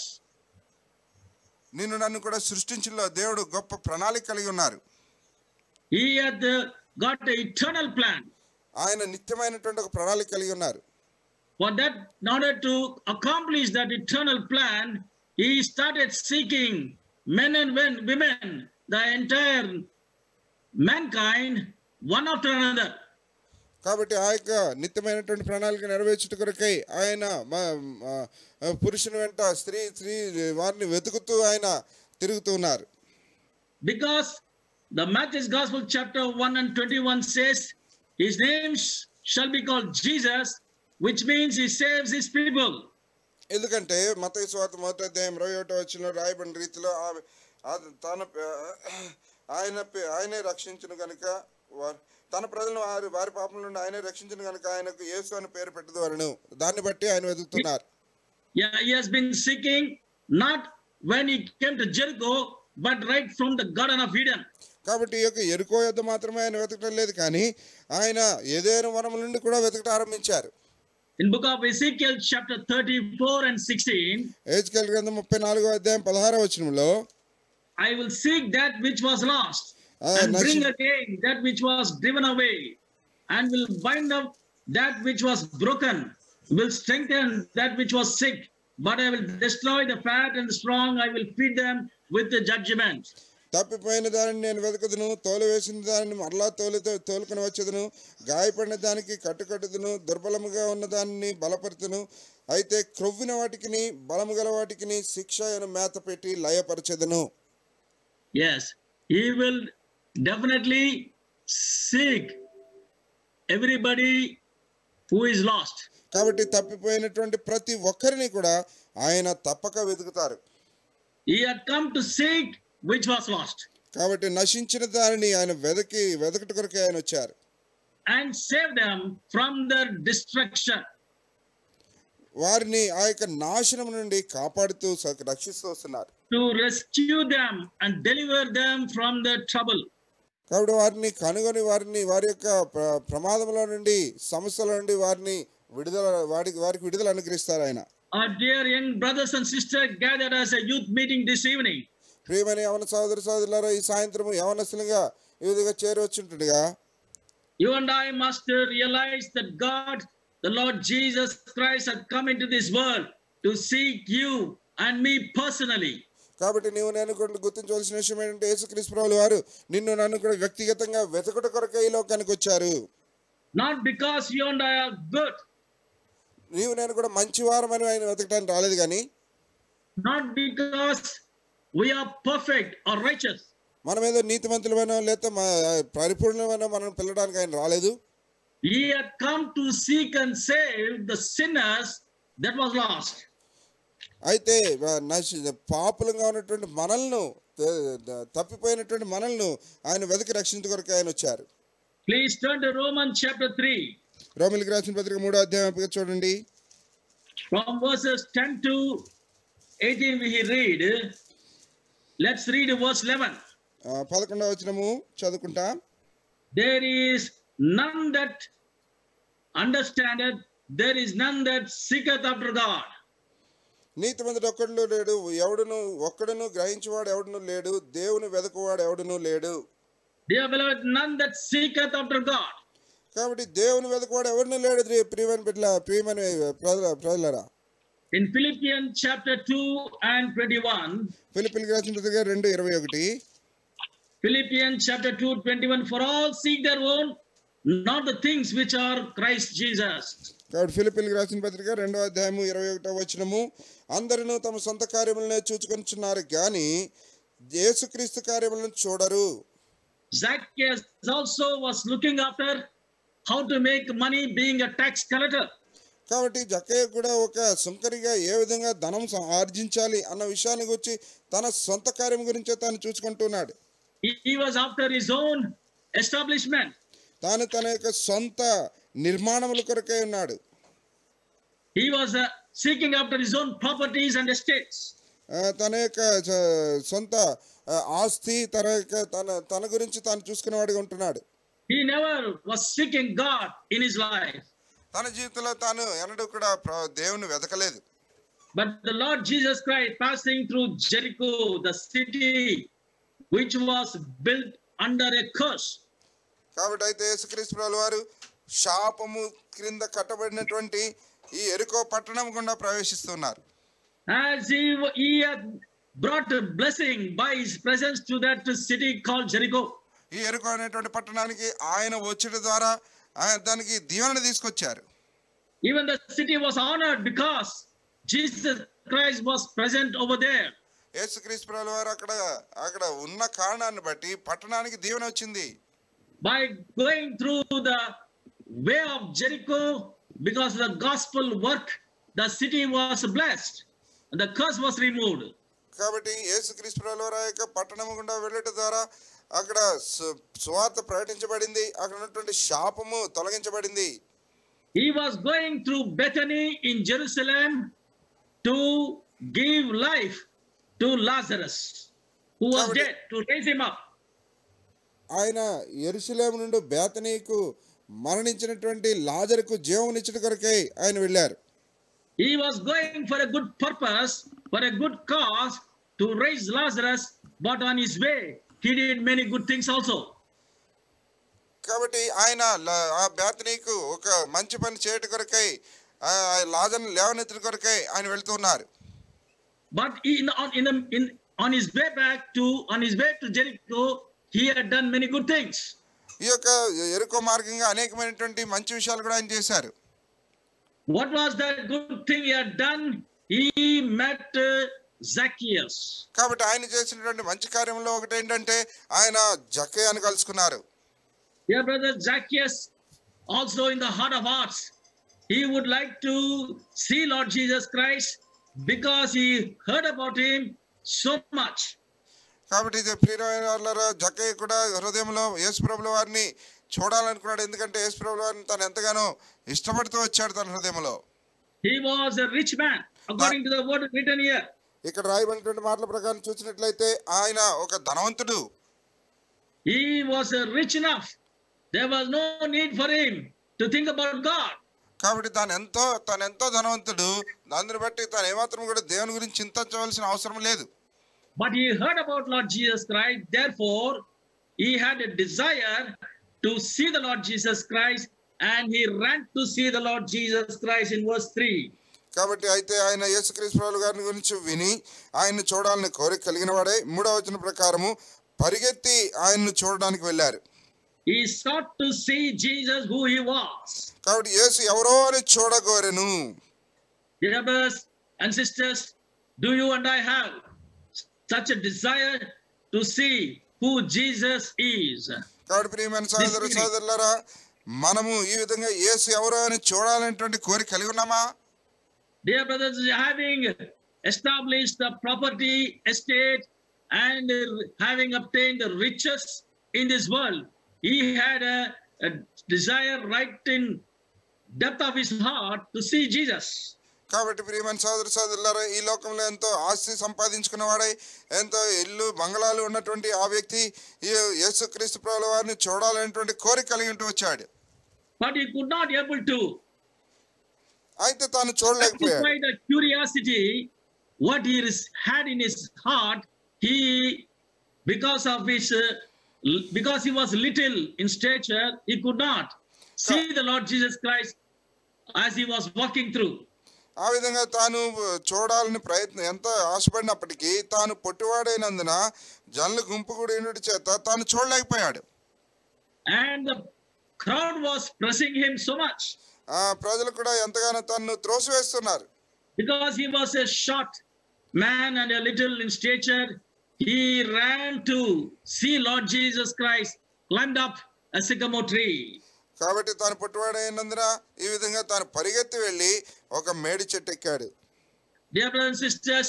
నిన్ను నన్ను కూడా సృష్టించడంలో దేవుడు గొప్ప ప్రణాళిక కలిగి ఉన్నారు. He had got an eternal plan. ఆయన నిత్యమైనటువంటి ఒక ప్రణాళిక కలిగి ఉన్నారు. For that, in order to accomplish that eternal plan, he started seeking men and women, the entire mankind, one after another. కాబట్టి ఆ యొక్క నిత్యమైనటువంటి ప్రణాళిక నెరవేర్చుట కొరకై ఆయన పురుషుని వెంట స్త్రీ వారిని వెతుకుతూ ఆయన తిరుగుతూ ఉన్నారు. Because the Matthew's Gospel chapter 1 and 21 says, his name shall be called Jesus, which means he saves his people. ఎందుకంటే మత్తయి సువార్త 1వ అధ్యాయం 21వ వచనంలో రాయబడిన రీతిలో ఆయనే రక్షించును గనుక తన ప్రజలను వారి పాపం నుండి ఆయనే రక్షించును గనుక ఆయనకు యేసు అని పేరు పెట్టదవలెను. దాన్ని బట్టి ఆయన వెతుకుతున్నారు. Yeah, he has been seeking not when he came to Jericho, but right from the Garden of Eden. కాబట్టి ఈ యొక్క యెరికో యొద్ద మాత్రమే ఆయన వెతకడం లేదు, కానీ ఆయన ఏదైనా వనముల నుండి కూడా వెతకడం ఆరంభించారు. In book of Ezekiel chapter 34 and 16, Ezekiel గ్రంథం 34వ అధ్యాయం 16వ వచనంలో, I will seek that which was lost and bring again that which was driven away, and will bind up that which was broken, will strengthen that which was sick, but I will destroy the fat and the strong, I will feed them with the judgment. తప్పిపోయిన దానిని నేను వెతకదును, తోలువేసిన దానిని మరలా తోలుకొని వచ్చేదను, గాయపడిన దానికి కట్టుకట్టుదును, దుర్బలముగా ఉన్న దానిని బలపరుతును, అయితే క్రొవ్విన వాటికిని బలము గల వాటికిని శిక్ష అయిన మేత పెట్టి లయపరచెదను. Yes, he will definitely seek everybody who is lost. కాబట్టి తప్పిపోయినటువంటి ప్రతి ఒక్కరిని కూడా ఆయన తప్పక వెతుకుతారు. He had come to seek which was lost. కాబట్టి నశించిన దానిని ఆయన వెదకట కొరకు ఆయన వచ్చారు. And save them from their destruction. వారిని ఆ యొక్క నాశనం నుండి కాపాడుతూ రక్షిస్తూ వస్తున్నారు. To rescue them and deliver them from their trouble. కాబట్టి వారిని కనుగొని వారి యొక్క ప్రమాదంలో నుండి సమస్యల నుండి వారికి విడుదల అనుగ్రహిస్తారు ఆయన. Our dear young brothers and sisters gathered as a youth meeting this evening. ప్రియమైన యవన సోదరులారా, ఈ సాయంత్రం యవనస్తులుగా ఈ విధంగా చేరవచ్చుంటుండగా, You and I must realize that God, the Lord Jesus Christ, had come into this world to seek you and me personally. కాబట్టి నీవు నేను కూడా గుర్తించవలసిన విషయం ఏంటంటే, యేసుక్రీస్తు ప్రభువు వారు నిన్ను నన్ను కూడా వ్యక్తిగతంగా వెతకుట కొరకే ఈ లోకానికి వచ్చారు. Not because you and I are good. నీవు నేను కూడా మంచివారమని ఆయన వెతకడానికి రాలేదు, కానీ Not because we are perfect or righteous. మనం ఏదో నీతిమంతులమైనా లేదా పరిపూర్ణమైన మనం పిల్లడానికి ఆయన రాలేదు. He had come to seek and save the sinners that was lost. అయితే పాపులంగా ఉన్నటువంటి మనల్ని, తప్పిపోయినటువంటి మనల్ని ఆయన వెతికి రక్షించ కొరకు ఆయన వచ్చారు. Please turn to Romans chapter 3. రోమీయులకు రాసిన పత్రిక 3వ అధ్యాయం చూడండి. From verses 10 to 18 we read. Let's read verse 11. 11వ వచనము చదువుకుంటా. There is none that understandeth, there is none that seeketh after God. నీతిమంతుడు ఒక్కడును లేడు, ఒక్కడును గ్రహించువాడు ఎవడును లేడు, దేవుని వెదకువాడు ఎవడును లేడు. Dear beloved, none that seeketh after God. కాబట్టి దేవుని వెదకువాడు ఎవడును లేడు. ప్రియమైన ప్రజలారా, In Philippians chapter 2 and 21. ఫిలిప్పీయులకు రాసిన పత్రిక 2:21. Philippians chapter 2:21. For all seek their own, not the things which are Christ Jesus. కాబట్టి ఫిలిప్పీయులకు రాసిన పత్రిక 2వ అధ్యాయము 21వ వచనము, అందరూ తమ సొంత కార్యములనే చూచుకొనుచున్నారు గాని యేసుక్రీస్తు కార్యములను చూడరు. Zacchaeus also was looking after how to make money, being a tax collector. కాబట్టి జక్కయ్య కూడా ఒక సుంకరిగా ఏ విధంగా ధనం ఆర్జించాలి అన్న విషయాన్ని గురించి తన సొంత కార్యం గురించే తాను చూసుకుంటున్నాడు. He was after his own establishment. తాను తన యొక్క సొంత నిర్మాణముల కొరకై ఉన్నాడు. He was seeking after his own properties and estates. తన యొక్క సొంత ఆస్తి తన గురించి తాను చూసుకునేవాడిగా ఉంటున్నాడు. He never was seeking God in his life. తన జీవితంలో తాను ఎన్నడూ కూడా దేవుని వెతకలేదు. But the Lord Jesus Christ passing through Jericho, the city which was built under a curse. కాబట్టి అయితే యేసుక్రీస్తు ప్రభువు వారు శాపము క్రింద కట్టబడినటువంటి ఈ ఎరికో పట్టణం గుండా ప్రవేశిస్తున్నారు. As he had brought a blessing by his presence to that city called Jericho. ఈ ఎరికో అనేటువంటి పట్టణానికి ఆయన వచ్చుట ద్వారా దానికి దీవెనను తీసుకొచ్చారు. Even the city was honored because Jesus Christ was present over there. యేసుక్రీస్తు ప్రభువు వారు అక్కడ ఉన్న కారణాన్ని బట్టి పట్టణానికి దీవెన వచ్చింది. By going through the way of Jericho, because of the gospel work, the city was blessed and the curse was removed. కాబట్టి యేసుక్రీస్తు ప్రభువు వారి యొక్క పట్టణం గుండా వెళ్ళటం ద్వారా అక్కడ సువార్త ప్రకటించబడింది, అక్కడ ఉన్నటువంటి శాపము తొలగించబడింది. He was going through Bethany in Jerusalem to give life to Lazarus who was dead, to raise him up. ఆయన యెరూషలేము నుండి బేతనీకు మరణించినటువంటి లాజరుకు జీవమునిచ్చుట కొరకై ఆయన వెళ్ళారు. He was going for a good purpose, for a good cause, to raise Lazarus, but on his way he did many good things also. కాబట్టి ఆయన ఆ బేతనీకు ఒక మంచి పని చేయట కొరకై లాజరును లేవనెత్తు కొరకై ఆయన వెళ్తున్నారు. But on his way back on his way to Jericho, he had done many good things. ఈ యొక్క యెరికో మార్గంగా అనేకమైనటువంటి మంచి విషయాలు కూడా ఆయన చేశారు. What was that good thing he had done? He met Zacchaeus. కాబట్టి ఆయన చేసినటువంటి మంచి కార్యంలో ఒకటి ఏంటంటే ఆయన జక్కయ్యను కలుసుకున్నారు. Dear brother, Zacchaeus also in the heart of hearts, he would like to see Lord Jesus Christ because he heard about him so much. కాబట్టి ఇది ప్రియమైన వాళ్ళారా, జక్కయ్య కూడా హృదయంలో యేసు ప్రభువుల వారిని చూడాలనుకున్నాడు. ఎందుకంటే యేసు ప్రభువుల వారిని తను ఎంతగానో ఇష్టపడుతూ వచ్చాడు తన హృదయంలో. He was a rich man according to the word written here. ఇక్కడ రాయబడినటువంటి మాటల ప్రకారం చూసినట్లయితే ఆయన ఒక ధనవంతుడు. He was rich enough. There was no need for him to think about God. కాబట్టి తను ఎంతో ధనవంతుడు. దాన్ని బట్టి తను ఏమాత్రం కూడా దేవుని గురించి చింతించవలసిన అవసరం లేదు. But he heard about Lord Jesus Christ. Therefore, he had a desire to see the Lord Jesus Christ, and he ran to see the Lord Jesus Christ in verse 3. కాబట్టి అయితే ఆయన యేసుక్రీస్తు ప్రభువు గారి గురించి విని ఆయన్ని చూడాలని కోరిక కలిగిన వాడే 3వ వచనం ప్రకారము పరిగెత్తి ఆయన్ను చూడడానికి వెళ్ళారు. He sought to see Jesus who he was. కాబట్టి యేసు ఎవరో అని చూడగోరెను. Dear brothers and sisters, do you and I have such a desire to see who Jesus is? కాబట్టి ప్రియమైన సోదరులారా, మనము ఈ విధంగా యేసు ఎవరో అని చూడాలనేటువంటి కోరిక కలిగి ఉన్నామా? Dear brothers, having established the property estate and having obtained the riches in this world, he had a desire right in depth of his heart to see Jesus. కాబట్టి ప్రియమైన సోదరులారా, ఈ లోకంలో ఎంతో ఆస్తి సంపాదించుకున్నవాడై ఎంతో ఇల్లు బంగళాలు ఉన్నటువంటి ఆ వ్యక్తి ఈ యేసుక్రీస్తు ప్రభువు వారిని చూడాలనేటువంటి కోరిక కలిగి ఉంటూ వచ్చాడు. But he could not able to. అయితే తాను చూడలేకపోయాడు. Despite the curiosity what he had in his heart, because he was little in stature, he could not see the Lord Jesus Christ as he was walking through. ఆ విధంగా తాను చూడాలని ఎంత ఆశపడినప్పటికీ తాను పొట్టివాడైనందున జనుల గుంపు కూడా ఉండటం చేత తాను చూడలేకపోయాడు. And the crowd was pressing him so much. ప్రజలు కూడా ఎంతగానో తన్ను త్రోసివేస్తున్నారు. Because he was a short man and a little in stature, he ran to see Lord Jesus Christ, climbed up a sycamore tree. కాబట్టి తాను పుట్టువాడైనందున ఈ విధంగా తాను పరిగెత్తి వెళ్ళి ఒక మేడి చెట్టు ఎక్కాడు. Dear brothers and sisters,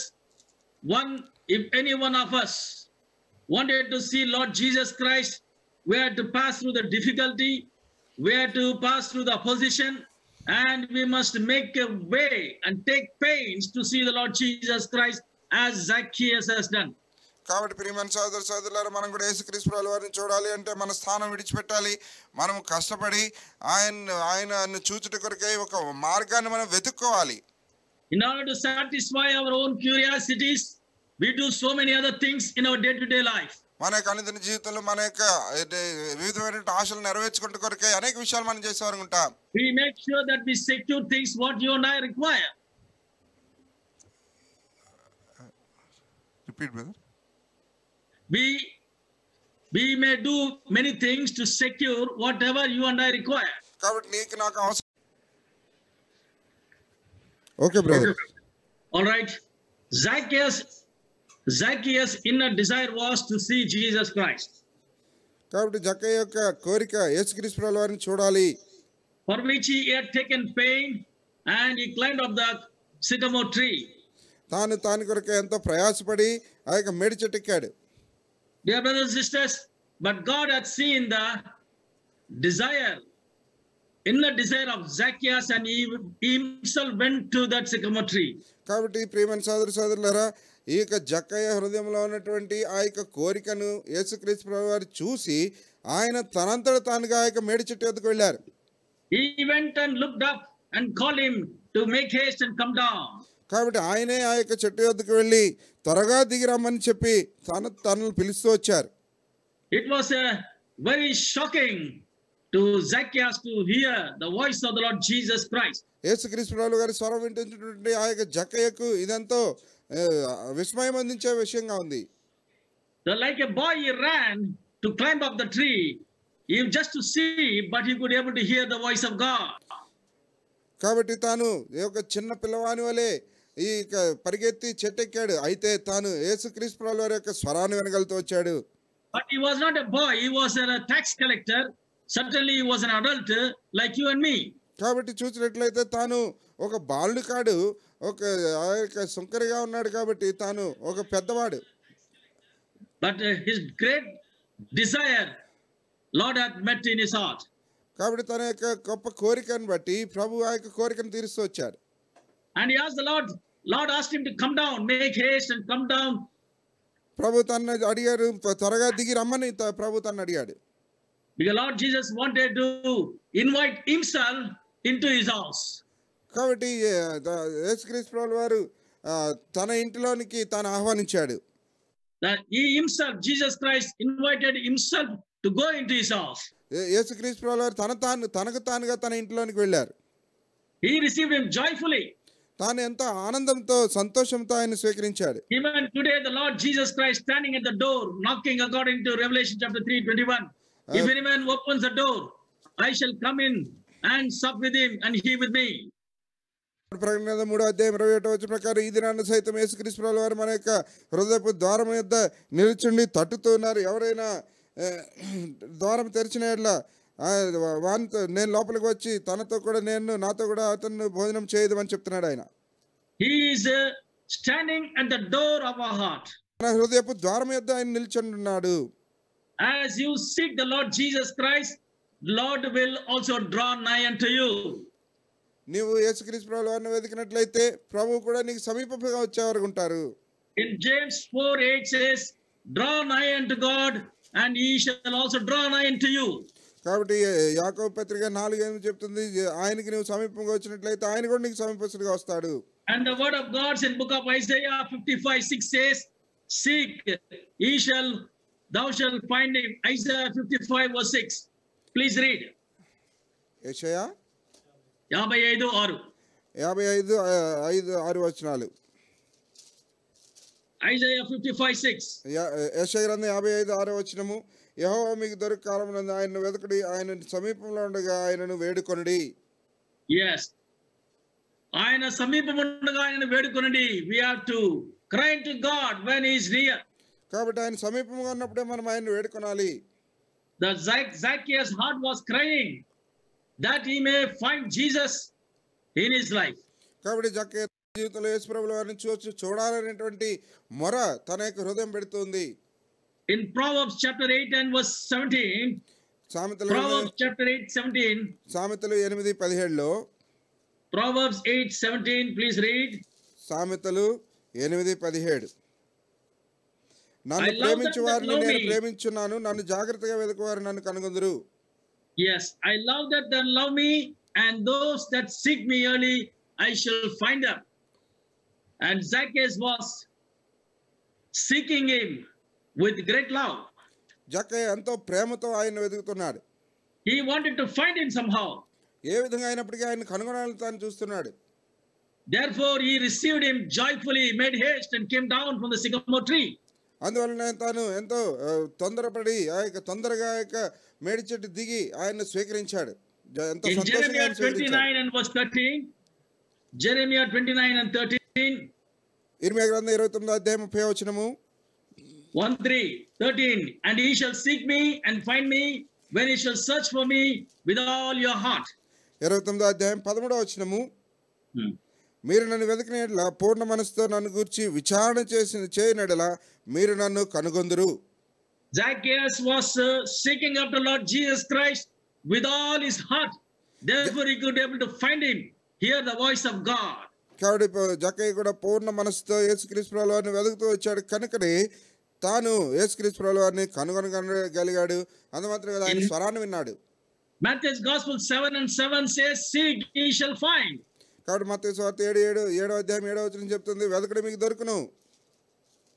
if any one of us wanted to see Lord Jesus Christ, we had to pass through the difficulty, we had to pass through the opposition, and we must make a way and take pains to see the Lord Jesus Christ as Zacchaeus has done. కాబట్టి ప్రియమైన సోదరులారా, మనం కూడా యేసుక్రీస్తు ప్రభువు వారిని చూడాలి అంటే మన స్థానం విడిచిపెట్టాలి. మనం కష్టపడి ఆయనను చూచుట కొరకై ఒక మార్గాన్ని మనం వెతుక్కోవాలి. In order to satisfy our own curiosities, we do so many other things in our day-to-day life. మన యొక్క అనుదిన జీవితంలో మన యొక్క వివిధమైన ఆశలు నెరవేర్చుకుంటూ కొరకే అనేక విషయాలు మనం చేసేవారు ఉంటాం. We make sure that we secure things what you and I require. Repeat, brother. We may do many things to secure whatever you and I require. కాబట్టి నీకు నాకు అవసరం. Okay, brother. All right. Zacchaeus' inner desire was to see Jesus Christ. కాబట్టి జక్కయ్య యొక్క కోరిక యేసుక్రీస్తు ప్రభువు వారిని చూడాలి. For which he had taken pain and he climbed up the sycamore tree. తాను కొరకు ఎంతో ప్రయాసపడి ఆ యొక్క మేడి చెట్టు ఎక్కాడు. Dear brothers and sisters, but God had seen the inner desire of Zacchaeus, and he himself went to that sycamore tree. కాబట్టి ప్రియమైన సోదరులారా, ఈ యొక్క జక్కయ్య హృదయంలో ఉన్నటువంటి ఆ యొక్క కోరికను యేసుక్రీస్తు ప్రభువు వారు చూసి ఆయన తనంతట తానుగా ఆ యొక్క మేడి చెట్టు వద్దకు వెళ్ళారు. He went and looked up and called him to make haste and come down. కాబట్టి ఆయనే ఆ యొక్క చెట్టు వద్దకు వెళ్ళి త్వరగా దిగి రమ్మని చెప్పి తనను పిలుస్తూ వచ్చారు. It was very shocking to Zacchaeus to hear the voice of the Lord Jesus Christ. యేసుక్రీస్తు ప్రభువు గారి స్వరం వింటున్నటువంటి ఆ యొక్క జక్కయ్యకు ఇదంతో విస్మయం అందించే విషయంగా ఉంది. Like a boy, he ran to climb up the tree, just to see, but he could able to hear the voice of God. కాబట్టి తాను ఒక చిన్న పిల్లవాని వలె ఈ పరిగెత్తి చెట్టెక్కాడు. అయితే తాను యేసుక్రీస్తు ప్రభువు వారి యొక్క స్వరాన్ని వినగలుగుతూ వచ్చాడు. But he was not a boy, he was a tax collector. Certainly he was an adult like you and me. కాబట్టి చూసినట్లయితే తాను ఒక బాలుడు కాడు, ఒక సుంకరిగా ఉన్నాడు. కాబట్టి తాను ఒక పెద్దవాడు. But his great desire Lord had met in his heart. కాబట్టి తన యొక్క గొప్ప కోరికను బట్టి ప్రభు ఆ యొక్క కోరికను తీరుస్తూ వచ్చాడు. And he asked the Lord asked him to come down, make haste and come down. ప్రభు తన్ను అడిగారు, త్వరగా దిగి రమ్మని ప్రభు తన్ను అడిగాడు. Because Lord Jesus wanted to invite himself into his house. కాబట్టి యేసుక్రీస్తు ప్రభువు వారు తన ఇంటిలోనికి తాను ఆహ్వానించాడు. That he himself, Jesus Christ, invited himself to go into his house. యేసుక్రీస్తు ప్రభువు వారు తనకు తానుగా తన ఇంటిలోనికి వెళ్ళారు. He received him joyfully. తాను ఎంతో ఆనందంతో సంతోషంతో ఆయన స్వీకరించాడు. Even today the Lord Jesus Christ standing at the door knocking, according to Revelation chapter 3:21. If any man opens the door, I shall come in and sup with him and he with me. ప్రకటన 3:21 ప్రకారం ఈ దినాన్ని సైతం యేసుక్రీస్తు ప్రభువు వారు మన యొక్క హృదయపు ద్వారం యొద్ద నిలుచుండి తట్టుతూ ఉన్నారు. ఎవరైనా ద్వారం తెరిచిన యెడల వానితో నేను లోపలికి వచ్చి నాతో కూడా అతను భోజనం చేయదు అని చెప్తున్నాడు ఆయన. He is standing at the door of our heart. మన హృదయపు ద్వారం యొద్ద ఆయన నిల్చుని ఉన్నాడు. As you seek the Lord Jesus Christ, Lord will also draw nigh unto you. నీవు యేసుక్రీస్తు ప్రభువు వారిని వెతికినట్లయితే ప్రభువు కూడా నీకు సమీపంగా వచ్చేవారు ఉంటారు. In James 4:8 says, draw nigh unto God and he shall also draw nigh unto you. కాబట్టి యాకోబు పత్రిక 4:8 చెప్తుంది, ఆయనకి నువ్వు సమీపంగా వచ్చినట్లయితే ఆయన కూడా నీకు సమీపస్తుడిగా వస్తాడు. And the word of God in book of Isaiah 55:6 says, seek, thou shalt find him. Isaiah 55:6. Please read. యెషయా 55:6. వచనాలు. Isaiah 55:6. యెషయా గ్రంథం 55:6 వచనము, యెహోవా మీకు దొరికి కాలమునందు ఆయనను వెతకుడి, ఆయన సమీపంలో ఉండగా ఆయనను వేడుకొనుడి. Yes. ఆయన సమీపముండగా ఆయనను వేడుకొనుడి. We have to cry to God when he is near. కాబట్టి ఆయన సమీపంగా ఉన్నప్పుడే మనం ఆయనను వేడుకొనాలి. The Zacchaeus' heart was crying that he may find Jesus in his life. కాబట్టి జక్కయ్య జీవితంలో యేసు ప్రభువు వారిని చూడాలనేటువంటి మొర తన యొక్క హృదయం పెడుతుంది. In Proverbs chapter 8 and verse 17, Proverbs chapter 8:17, సామెతలు 8:17లో, Proverbs 8:17, please read. సామెతలు 8:17, నన్ను ప్రేమించు వారిని నేను ప్రేమించున్నాను, నన్ను జాగ్రత్తగా వెతుకువారు నన్ను కనుగొందురు. Yes, I love that they love me, and those that seek me early I shall find them. And Zacchaeus was seeking him with great love. జక్కయ్య ఎంతో ప్రేమతో ఆయన వెతుకుతున్నాడు. He wanted to find him somehow. ఏ విధంగా అయినప్పటికీ ఆయన కనుగొనాలని తాను చూస్తున్నాడు. Therefore he received him joyfully, made haste and came down from the sycamore tree. అందువలన తాను ఎంతో తొందరపడి తొందరగా మేడి చెట్టు దిగి ఆయన స్వీకరించాడు. ఎంతో సంతోషంగా Jeremiah 29 and verse 13. Jeremiah 29 and 13. ఇర్మియా గ్రంథం 29వ అధ్యాయం 30వ వచనము. 13. And ye shall seek me and find me when ye shall search for me with all your heart. 29వ అధ్యాయం 13వ వచనము. మీరు నన్ను వెతికినట్లా పూర్ణ మనసుతో నన్ను గూర్చి విచారణ చేయనడలా మీరు నన్ను కనుగొందురు. Zacchaeus was seeking after Lord Jesus Christ with all his heart. Therefore he could be able to find him, hear the voice of God. కాబట్టి జక్కయ్య కూడా పూర్ణ మనసుతో యేసుక్రీస్తు ప్రభువుని వెతుకుతూ వచ్చాడు కనుకనే తాను యేసుక్రీస్తు ప్రభువుని కనుగొనగలిగాడు. అందుమాత్రమే కాదు ఆయన స్వరాన్ని విన్నాడు. Matthew's Gospel 7 and 7 says, seek ye shall find. కాబట్టి మత్తయి సువార్త 7వ అధ్యాయం 7వ వచనం చెప్తుంది, వెతకడం మీకు దొరుకును.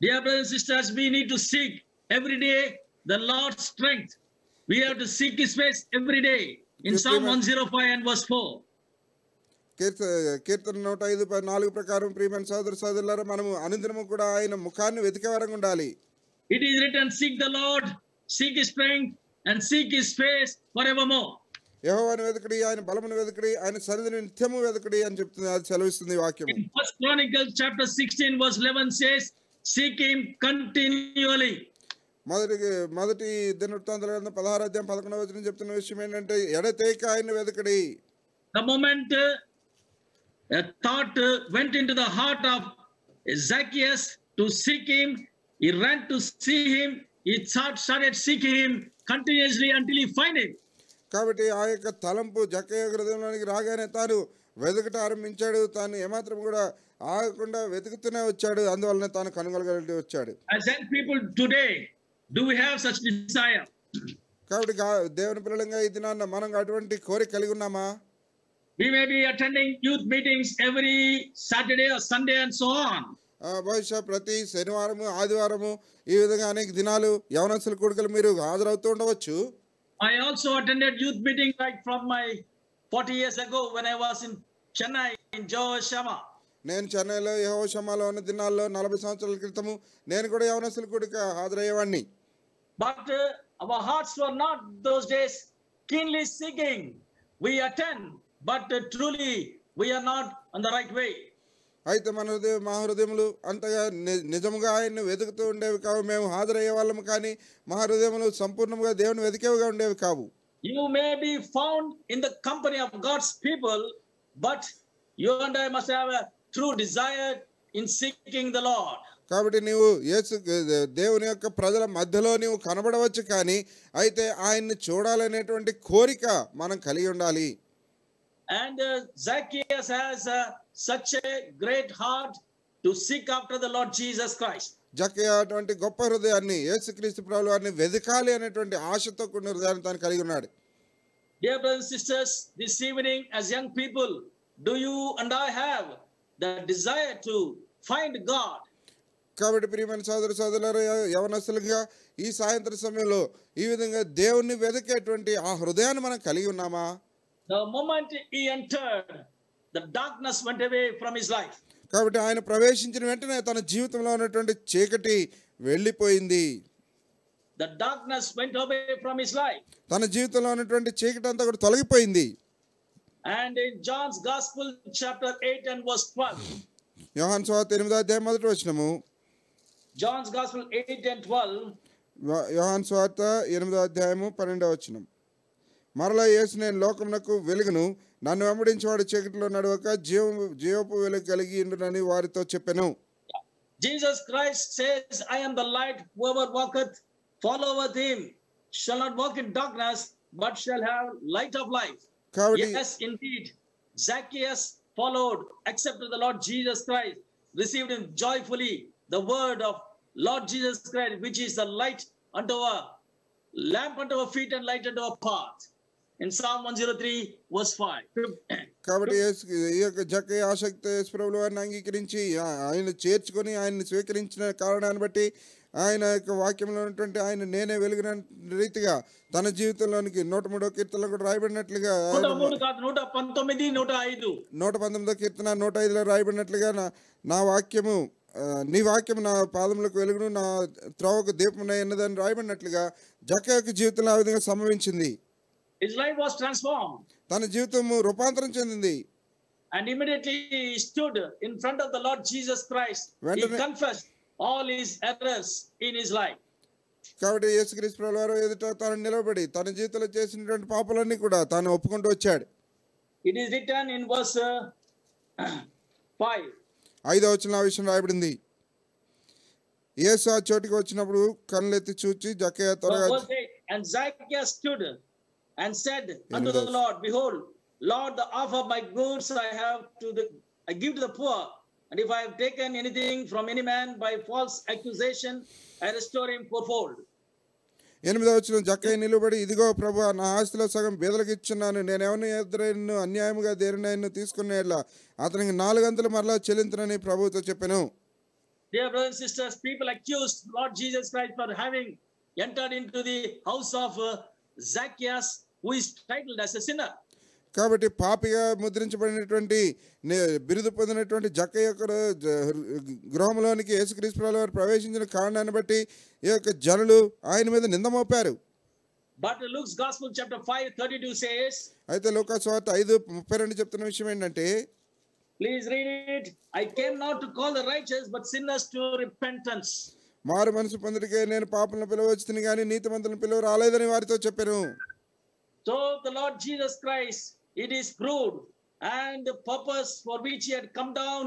Dear brothers and sisters, we need to seek every day the Lord's strength. We have to seek his face every day. In Psalm 105 and verse 4. కీర్తన 105:4 ప్రకారం ప్రియమైన సోదర సోదరులారా మనము అనుదినము కూడా ఆయన ముఖాన్ని వెతికే వారంగా ఉండాలి. It is written, seek the Lord, seek his strength and seek his face forevermore. యెహోవాను వెతకడి, ఆయన బలమును వెతకడి, ఆయన సన్నిధిని నిత్యము వెతకడి అని చెప్తుంది, అది సెలవిస్తుంది వాక్యం. In 1 Chronicles chapter 16 verse 11 says, seek him continually. మొదటి దినవృత్తాంతాల గ్రంథం 16వ అధ్యాయం 11వ వచనం చెప్తున్న విషయం ఏంటంటే ఎడతెగక ఆయన వెతకడి. The moment a thought went into the heart of Zacchaeus to seek him, he ran to see him, he started seeking him continuously until he find him. కాబట్టి ఆ యొక్క తలంపు జక్కయ్య హృదయంలోనికి రాగానే తాను వెతకట ఆరంభించాడు. తాను ఏమాత్రం కూడా ఆగకుండా వెతుకుతూనే వచ్చాడు. అందువలన తాను కనుగొనగలిగి వచ్చాడు. As young people today, do we have such desire? కాబట్టి దేవుని పిల్లలంగా ఈ దినాన్న మనం అటువంటి కోరిక కలిగి ఉన్నామా? We may be attending youth meetings every Saturday or Sunday and so on. బహుశా ప్రతి శనివారము ఆదివారము ఈ విధంగా అనేక దినాలు యవనస్తుల కూడికలు మీరు హాజరవుతూ ఉండవచ్చు. I also attended youth meeting like from my 40 years ago when I was in Chennai in Jehoshama. నేను చెన్నైలో యెహోషామాలో ఉన్న దినాల్లో 40 సంవత్సరాల క్రితము నేను కూడా యవనస్తుల కూడిక హాజరయ్యేవాడిని. But our hearts were not those days keenly seeking. We attend, but truly we are not on the right way. అయితే మా హృదయములు అంతగా నిజముగా ఆయన్ని వెతుకుతూ ఉండేవి కావు. మేము హాజరయ్యే వాళ్ళము కానీ మా హృదయములు సంపూర్ణంగా దేవుని వెతికేవిగా ఉండేవి కావు. You may be found in the company of God's people, but you and I must have a true desire in seeking the Lord. కాబట్టి నీవు దేవుని యొక్క ప్రజల మధ్యలో నీవు కనబడవచ్చు కానీ అయితే ఆయన్ని చూడాలనేటువంటి కోరిక మనం కలిగి ఉండాలి. And Zacchaeus has such a great heart to seek after the Lord Jesus Christ. జక్కయ్య అటువంటి గొప్ప హృదయాన్ని యేసుక్రీస్తు ప్రభువారిని వెదకాలి అనేటువంటి ఆశతో కూడిన హృదయాన్ని తాను కలిగి ఉన్నాడు. Dear brothers and sisters, this evening as young people, do you and I have the desire to find God? కాబట్టి ప్రియమైన సోదర సోదరులారా యవనస్తులుగా ఈ సాయంత్రం సమయంలో ఈ విధంగా దేవుణ్ణి వెతికేటువంటి ఆ హృదయాన్ని మనం కలిగి ఉన్నామా? The moment he entered, the darkness went away from his life. కాబట్టి ఆయన ప్రవేశించిన వెంటనే తన జీవితంలో ఉన్నటువంటి చీకటి వెళ్ళిపోయింది. The darkness went away from his life. తన జీవితంలో ఉన్నటువంటి చీకటి అంతా కూడా తొలగిపోయింది. And in John's Gospel chapter 8 and verse 12. యోహాను సువార్త 8వ అధ్యాయం మొదటి వచనము. John's Gospel 8 and 12. యోహాను సువార్త 8వ అధ్యాయము 12వ వచనం. మరలా యేసు నేను లోకమునకు వెలుగును, నన్ను వెంబడించేవాడు చీకటిలో నడవక జీవపు వెలుగు కలిగి ఉండునని వారితో చెప్పెను. Jesus Christ says, I am the light, whoever walketh followeth him shall not walk in darkness but shall have light of life. Yes, indeed, Zacchaeus followed, accepted the Lord Jesus Christ, received him joyfully, the word of Lord Jesus Christ, which is the light unto our lamp unto our feet and light unto our path. in Psalm 103 verse 5. కాబట్టి ఈ యొక్క జక్కయ్య ఆసక్తి యేసుప్రభుల వారిని అంగీకరించి ఆయన చేర్చుకొని ఆయన్ని స్వీకరించిన కారణాన్ని బట్టి ఆయన యొక్క వాక్యంలో ఉన్నటువంటి ఆయన నేనే వెలుగున రీతిగా తన జీవితంలోనికి 103వ కీర్తనలో కూడా రాయబడినట్లుగా 119వ కీర్తన 105లో రాయబడినట్లుగా నా వాక్యము నీ వాక్యం నా పాదములకు వెలుగును నా త్రోవకు దీపమునై ఉన్నదని రాయబడినట్లుగా జక్కయ్య యొక్క జీవితంలో ఆ విధంగా సంభవించింది. His life was transformed. తన జీవితము రూపాంతరం చెందింది. And immediately he stood in front of the Lord Jesus Christ. He confessed all his errors in his life. కాబట్టి యేసుక్రీస్తు ప్రభువు వారు ఎదుట తాను నిలబడి తన జీవితంలో చేసినటువంటి పాపాలన్నీ కూడా తాను ఒప్పుకుంటూ వచ్చాడు. It is written in verse 5. 5వ వచనంలో ఆ విషయం రాయబడింది. యేసు ఆ చోటికి వచ్చినప్పుడు కళ్ళెత్తి చూచి జక్కయ్య త్వరగా And Zacchaeus stood and said unto the Lord, Behold, Lord, the half of my goods I give to the poor. And if I have taken anything from any man by false accusation, I restore him fourfold. 8వ వచనం జక్కయ్య నిలబడి ఇదిగో ప్రభువా నా ఆస్తిలో సగం బీదలకు ఇచ్చున్నాను. నేను ఎవరిని ఎదురైనను అన్యాయముగా దేనినైనా తీసుకునేలా అతనికి 4 గంటలు మరలా చెల్లించునని ప్రభువుతో చెప్పాను. Dear brothers and sisters, people accused Lord Jesus Christ for having entered into the house of Zacchaeus, who is titled as a sinner. కాబట్టి పాపిగా ముద్రించబడినటువంటి బిరుదు పొందినటువంటి జక్కయ్య యొక్క గృహంలోనికి యేసుక్రీస్తు ప్రభువు వారు ప్రవేశించిన కారణాన్ని బట్టి ఈ యొక్క జనులు ఆయన మీద నింద మోపారు. But Luke's Gospel chapter 5:32 says, అయితే లూకా సువార్త 5:32 చెప్తున్న విషయం ఏంటంటే, please read it. I came not to call the righteous but sinners to repentance. మారు మనసు పొందుటకే నేను పాపులను పిలవచ్చును గాని నీతిమంతులను పిలువ రాలేదని వారితో చెప్పాను. So the Lord Jesus Christ, it is proved, and the purpose for which he had come down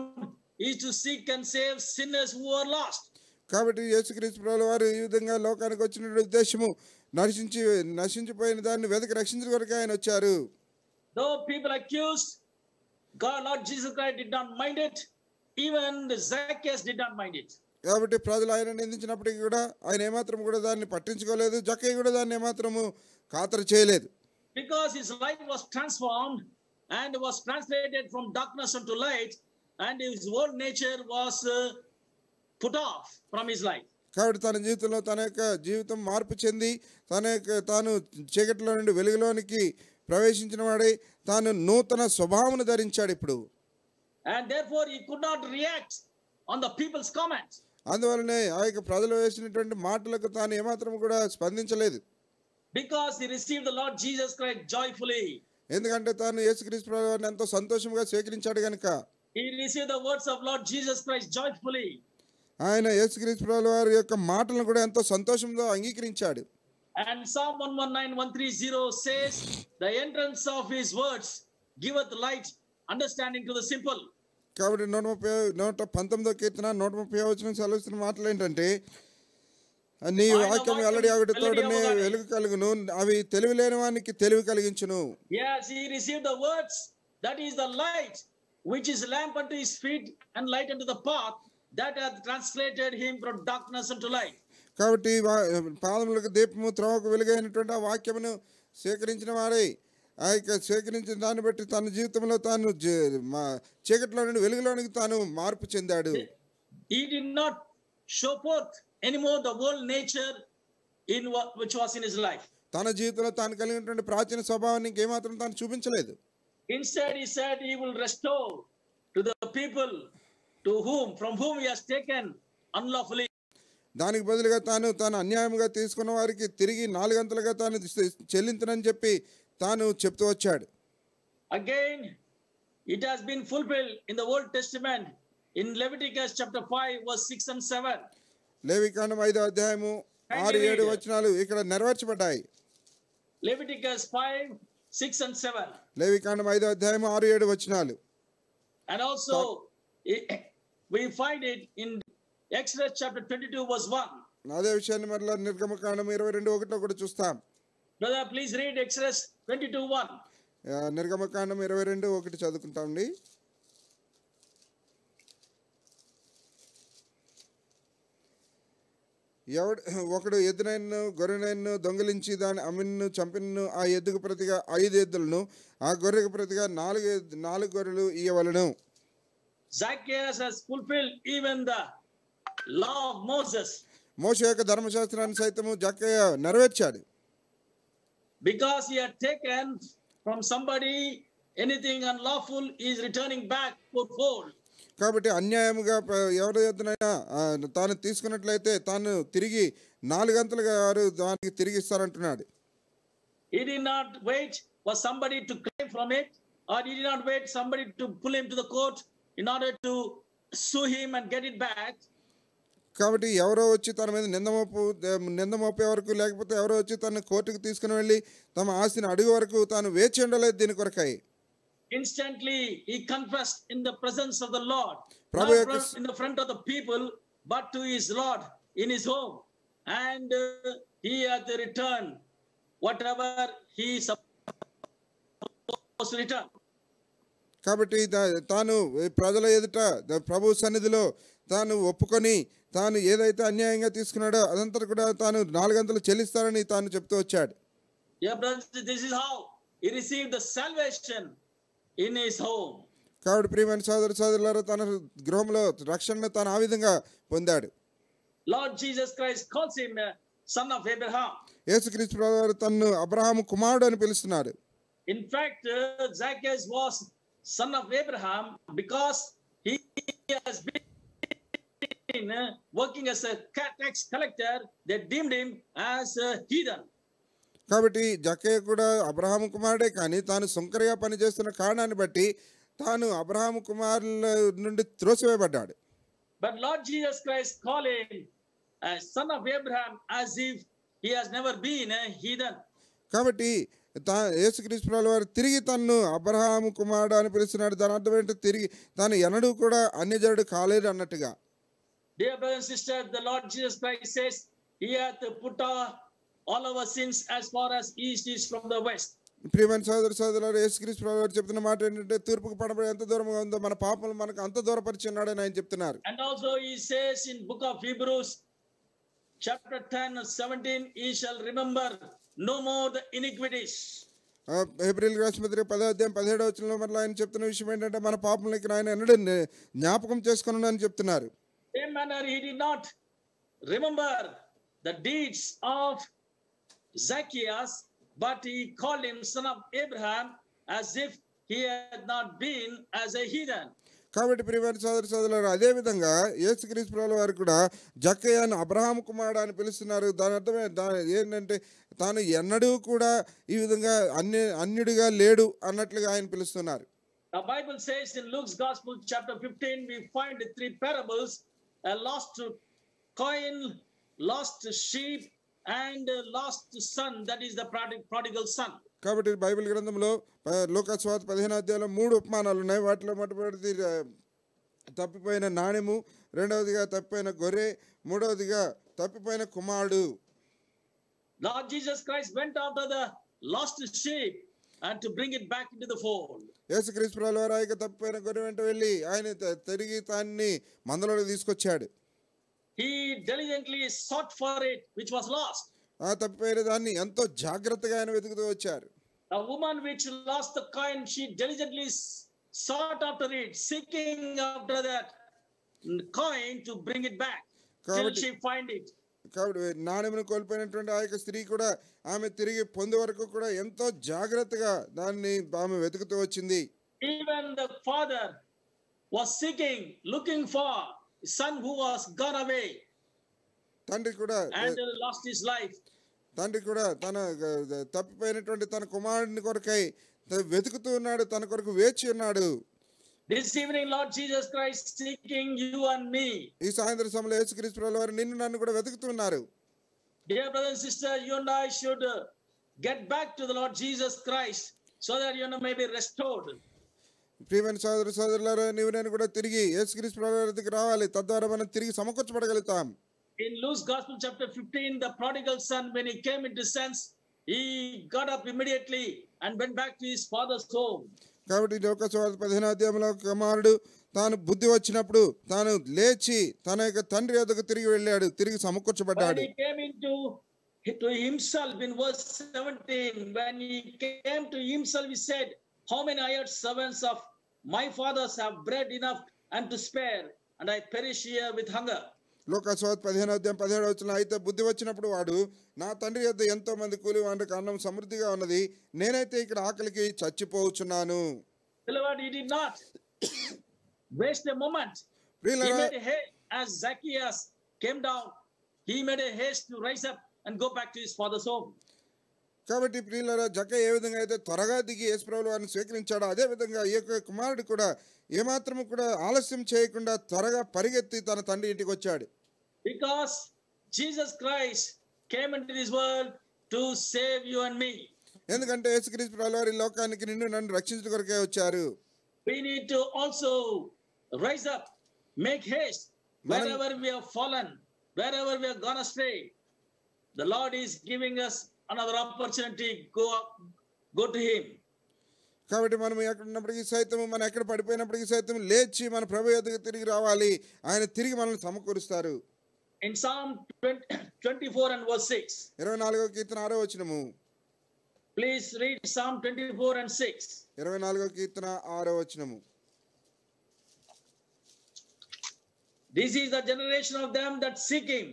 is to seek and save sinners who are lost. కాబట్టి యేసుక్రీస్తు ప్రభువు వారు ఈ విధంగా లోకానికి వచ్చిన ఉద్దేశము నశించిపోయిన దాన్ని వెతికి రక్షించడం కొరకు ఆయన వచ్చారు. Though people accused, God, Lord Jesus Christ did not mind it. Even Zacchaeus did not mind it. కాబట్టి ప్రజలు ఆయన నిందించినప్పటికీ కూడా ఆయన ఏమాత్రం కూడా దాన్ని పట్టించుకోలేదు. జక్కయ్య కూడా దాన్ని ఏమాత్రము ఖాతరు చేయలేదు. Because his life was transformed and was translated from darkness unto light, and his old nature was put off from his life. కాబట్టి తన జీవితంలో తన యొక్క జీవితం మార్పు చెంది తాను చీకటిలో నుండి వెలుగులోనికి ప్రవేశించిన వాడై తాను నూతన స్వభావమును ధరించాడు ఇప్పుడు. And therefore he could not react on the people's comments. అందువలనే ఆ యొక్క ప్రజలు వేసినటువంటి మాటలకు తాను ఏమాత్రం కూడా స్పందించలేదు. Because he received the Lord Jesus Christ joyfully. ఎందుకంటే తాను యేసుక్రీస్తు ప్రభువుని ఎంతో సంతోషంగా స్వీకరించాడు గనుక. He received the words of Lord Jesus Christ joyfully. ఆయన యేసుక్రీస్తు ప్రభువు వారి యొక్క మాటలను కూడా ఎంతో సంతోషంతో అంగీకరించాడు. And Psalm 119:130 says, the entrance of his words giveth light, understanding to the simple. కాబట్టి 119వ కీర్తన 130వ వచనం సెలవిస్తున్న మాటలు ఏంటంటే, నీ వాక్యం వెల్లడి ఆగుటతోడనే వెలుగు కలుగును, అవి తెలివి లేని వానికి తెలివి కలిగించును. Yes, he received the words, that is the light, which is lamp unto his feet and light unto the path, that hath translated him from darkness unto light. కాబట్టి పాదములకు దీపము త్రోవకు వెలుగైనటువంటి ఆ వాక్యమును స్వీకరించిన వాడై ఆ యొక్క స్వీకరించిన దాన్ని బట్టి తన జీవితంలో తాను చీకటిలో నుండి వెలుగులోనికి తాను మార్పు చెందాడు. He did not show forth anymore the old nature which was in his life. తన జీవితంలో తాను కలిగినటువంటి ప్రాచీన స్వభావాన్ని ఇంకేమాత్రం తాను చూపించలేదు. Instead he said he will restore to the people from whom he has taken unlawfully. దానికి బదులుగా తాను అన్యాయంగా తీసుకున్న వారికి తిరిగి 4 గంటలుగా తాను చెల్లించనని చెప్పి తాను చెప్తూ వచ్చాడు. Again it has been fulfilled in the Old Testament in Leviticus chapter 5 verse 6 and 7. లేవికాండం 5వ అధ్యాయము 6-7 వచనాలు ఇక్కడ నెరవేర్చబడ్డాయి. Leviticus 5 6 and 7. లేవికాండం 5వ అధ్యాయము 6-7 వచనాలు. And also we find it in Exodus chapter 22 verse 1. అదే విషయాన్ని మరలా నిర్గమకాండం 22:1 కూడా చూస్తాం. Brother, please read Exodus 22:1. నిర్గమకాండం 22:1 చదువుకుంటామండి. ఒకడు ఎద్దునైనను గొర్రెనైనను దొంగిలించి దాని అమ్మినను చంపినను ఆ ఎద్దుకు ప్రతిగా 5 ఎద్దులను ఆ గొర్రెకు ప్రతిగా 4 గొర్రెలు ఇయ్యవలెను. Zacchaeus has fulfilled even the law of Moses. మోషే యొక్క ధర్మశాస్త్రాన్ని సైతము జక్కయ్య నెరవేర్చాడు. Because he had taken from somebody anything unlawful, he is returning back fourfold. కాబట్టి అన్యాయముగా ఎవరి యొద్దనైనా తాను తీసుకున్నట్లయితే తాను తిరిగి 4 గంటలుగా వారు దానికి తిరిగి ఇస్తారంటున్నాడు. He did not wait for somebody to claim from it, or he did not wait somebody to pull him to the court in order to sue him and get it back. కాబట్టి ఎవరో వచ్చి తన మీద నింద మోపే వరకు, లేకపోతే ఎవరో వచ్చి తన కోర్టుకు తీసుకుని వెళ్ళి తమ ఆస్తిని అడుగు వరకు తాను వేచి ఉండలేదు దీని కొరకై. Instantly he confessed in the presence of the Lord, not in the front of the people, but to his Lord in his home, and he had to return whatever he supposed to return. కాబట్టి తాను ప్రజల ఎదుట ప్రభు సన్నిధిలో తాను ఒప్పుకొని తాను ఏదైతే అన్యాయంగా తీసుకున్నాడో అదంతా కూడా తాను 4 గంటలు చెల్లిస్తానని తాను చెప్తూ వచ్చాడు. Yeah, brothers, this is how he received the salvation in his home. కాబట్టి ప్రియమైన సోదరులారా, తన గృహంలో రక్షణను తాను ఆ విధంగా పొందాడు. Lord Jesus Christ calls him son of Abraham. యేసుక్రీస్తు ప్రభువారు తన్ను అబ్రహాము కుమారుడు అని పిలుస్తున్నాడు. In fact, Zacchaeus was son of Abraham because he has been working as a tax collector. They deemed him as a heathen. కాబట్టి జక్కయ్య కూడా అబ్రహాము కుమారుడే, కానీ తాను సుంకరగా పనిచేస్తున్న కారణాన్ని బట్టి తాను అబ్రహాము కుమారుల నుండి త్రోసివేయబడ్డాడు. But Lord Jesus Christ called him as son of Abraham as if he has never been a heathen. కాబట్టి యేసుక్రీస్తు ప్రభువు వారు తిరిగి తన్ను అబ్రహాము కుమారుడు అని పిలుస్తున్నాడు. దాని అర్థం ఏంటో తిరిగి తాను ఎన్నడూ కూడా అన్యజనుడు కాలేదు అన్నట్టుగా. Dear brothers and sisters, the Lord Jesus Christ says he hath put all our sins as far as east is from the west. ప్రియమైన సోదరులారా, యేసుక్రీస్తు ప్రభువు వారు చెప్తున్న మాట ఏంటంటే తూర్పుకు పడబడి ఎంత దూరంగా ఉందో మన పాపములు మనకు అంత దూరపరిచి ఉన్నాడని ఆయన చెప్తున్నారు. And also he says in book of Hebrews chapter 10:17, he shall remember no more the iniquities. హెబ్రీయులకు రాసిన పత్రిక 10:17 మరలా ఆయన చెప్తున్న విషయం ఏంటంటే మన పాపములకి ఆయన ఎన్నడూ జ్ఞాపకం చేసుకున్నాడు అని చెప్తున్నారు. Same manner he did not remember the deeds of Zacchaeus, but he called him son of Abraham as if he had not been as a heathen. కాబట్టి ప్రియమైన సోదరులారా, అదే విధంగా యేసుక్రీస్తు ప్రభువు వారు కూడా జక్కయ్యను అబ్రహాము కుమారుడు అని పిలుస్తున్నారు. దాని అర్థమే ఏంటంటే తాను ఎన్నడూ కూడా ఈ విధంగా అన్యుడిగా లేడు అన్నట్లుగా ఆయన పిలుస్తున్నారు. The Bible says in Luke's Gospel chapter 15 we find 3 parables: a lost coin, lost sheep, and a lost son, that is the prodigal son. కాబట్టి బైబిల్ గ్రంథంలో లూకా సువార్త 15 3 ఉపమానాలు ఉన్నాయి. వాటిలో మొట్టమొదటిది తప్పిపోయిన నాణెము, రెండవదిగా తప్పిపోయిన గొర్రె, మూడవదిగా తప్పిపోయిన కుమారుడు. Lord Jesus Christ went after the lost sheep and to bring it back into the fold. యేసుక్రీస్తు ప్రభువు వారు ఆయన తప్పిపోయిన గొర్రె వెంట వెళ్ళి ఆయన తిరిగి దాన్ని మందలోకి తీసుకొచ్చాడు. He diligently sought for it which was lost. ఆ తప్పిపోయిన దాన్ని ఎంతో జాగ్రత్తగా ఆయన వెతుకుతూ వచ్చారు. A woman which lost the coin, she diligently sought after it, seeking after that coin to bring it back till she find it. కాబట్టి నాణెమును కోల్పోయినటువంటి ఆ యొక్క స్త్రీ కూడా ఆమె తిరిగి పొందే వరకు కూడా ఎంతో జాగ్రత్తగా దాన్ని ఆమె వెతుకుతూ వచ్చింది. Even the father was seeking, looking for son who was gone away. తండ్రి కూడా and lost his life. తండ్రి కూడా తన తప్పిపోయినటువంటి తన కుమారుని కొరకై వెతుకుతూ ఉన్నాడు, తన కొరకు వేచి ఉన్నాడు. This evening Lord Jesus Christ seeking you and me. ఈ సాయంత్రం సమయంలో యేసుక్రీస్తు ప్రభువు వారు నిన్ను నన్ను కూడా వెతుకుతున్నారు. Dear brothers and sisters, you and I should get back to the Lord Jesus Christ so that you may be restored. ప్రియమైన సోదరులారా, నీవు నేను కూడా తిరిగి యేసుక్రీస్తు ప్రభువు వారి దగ్గరికి రావాలి. తద్వారా మనం తిరిగి సమకూర్చబడగలుగుతాం. In Luke's Gospel chapter 15, the prodigal son, when he came into sense, he got up immediately and went back to his father's home. కాబట్టి లూకా సువార్త 15వ అధ్యాయంలో కుమారుడు తాను బుద్ధి వచ్చినప్పుడు తాను లేచి తన యొక్క తండ్రి వద్దకు తిరిగి వెళ్ళాడు, తిరిగి When సమకూర్చబడ్డాడు. he came to himself in verse 17, when he came to himself, he said, how many hired servants of my fathers have bread enough and to spare, and I perish here with hunger. లోకాసువార్త 15:17 అయితే బుద్ధి వచ్చినప్పుడు వాడు, నా తండ్రి యొద్ద ఎంతో మంది కూలి వారికి అన్నం సమృద్ధిగా ఉన్నది, నేనైతే ఇక్కడ ఆకలికి చచ్చిపోవచ్చున్నాను. Beloved, he did not waste a moment. He ప్రియులారా, made a haste as Zacchaeus came down. He made a haste to rise up and go back to his father's home. కాబట్టి ప్రియులారా, జక్కయ్య ఏ విధంగా అయితే త్వరగా దిగి యేసుప్రభువు వారిని స్వీకరించాడో అదే విధంగా ఈ యొక్క కుమారుడు కూడా ఏమాత్రము కూడా ఆలస్యం చేయకుండా త్వరగా పరిగెత్తి తన తండ్రి ఇంటికి వచ్చాడు. Because Jesus Christ came into this world to save you and me. ఎందుకంటే యేసుక్రీస్తు ప్రభువు వారు ఈ లోకానికి నిన్ను నన్ను రక్షించడం కొరకే వచ్చారు. We need to also rise up, make haste. Wherever we have fallen, wherever we have gone astray, the Lord is giving us another opportunity. Go to Him. కాబట్టి మనం ఎక్కడ ఉన్నప్పటికీ సైతం, మనం ఎక్కడ పడిపోయినప్పటికీ సైతం లేచి మన ప్రభు యొద్దకు తిరిగి రావాలి. ఆయన తిరిగి మనల్ని సమకూరుస్తారు. In Psalm 24 and verse 6. 24వ కీర్తన 6వ వచనము. Please read Psalm 24 and 6. 24వ కీర్తన 6వ వచనము. This is the generation of them that seek Him,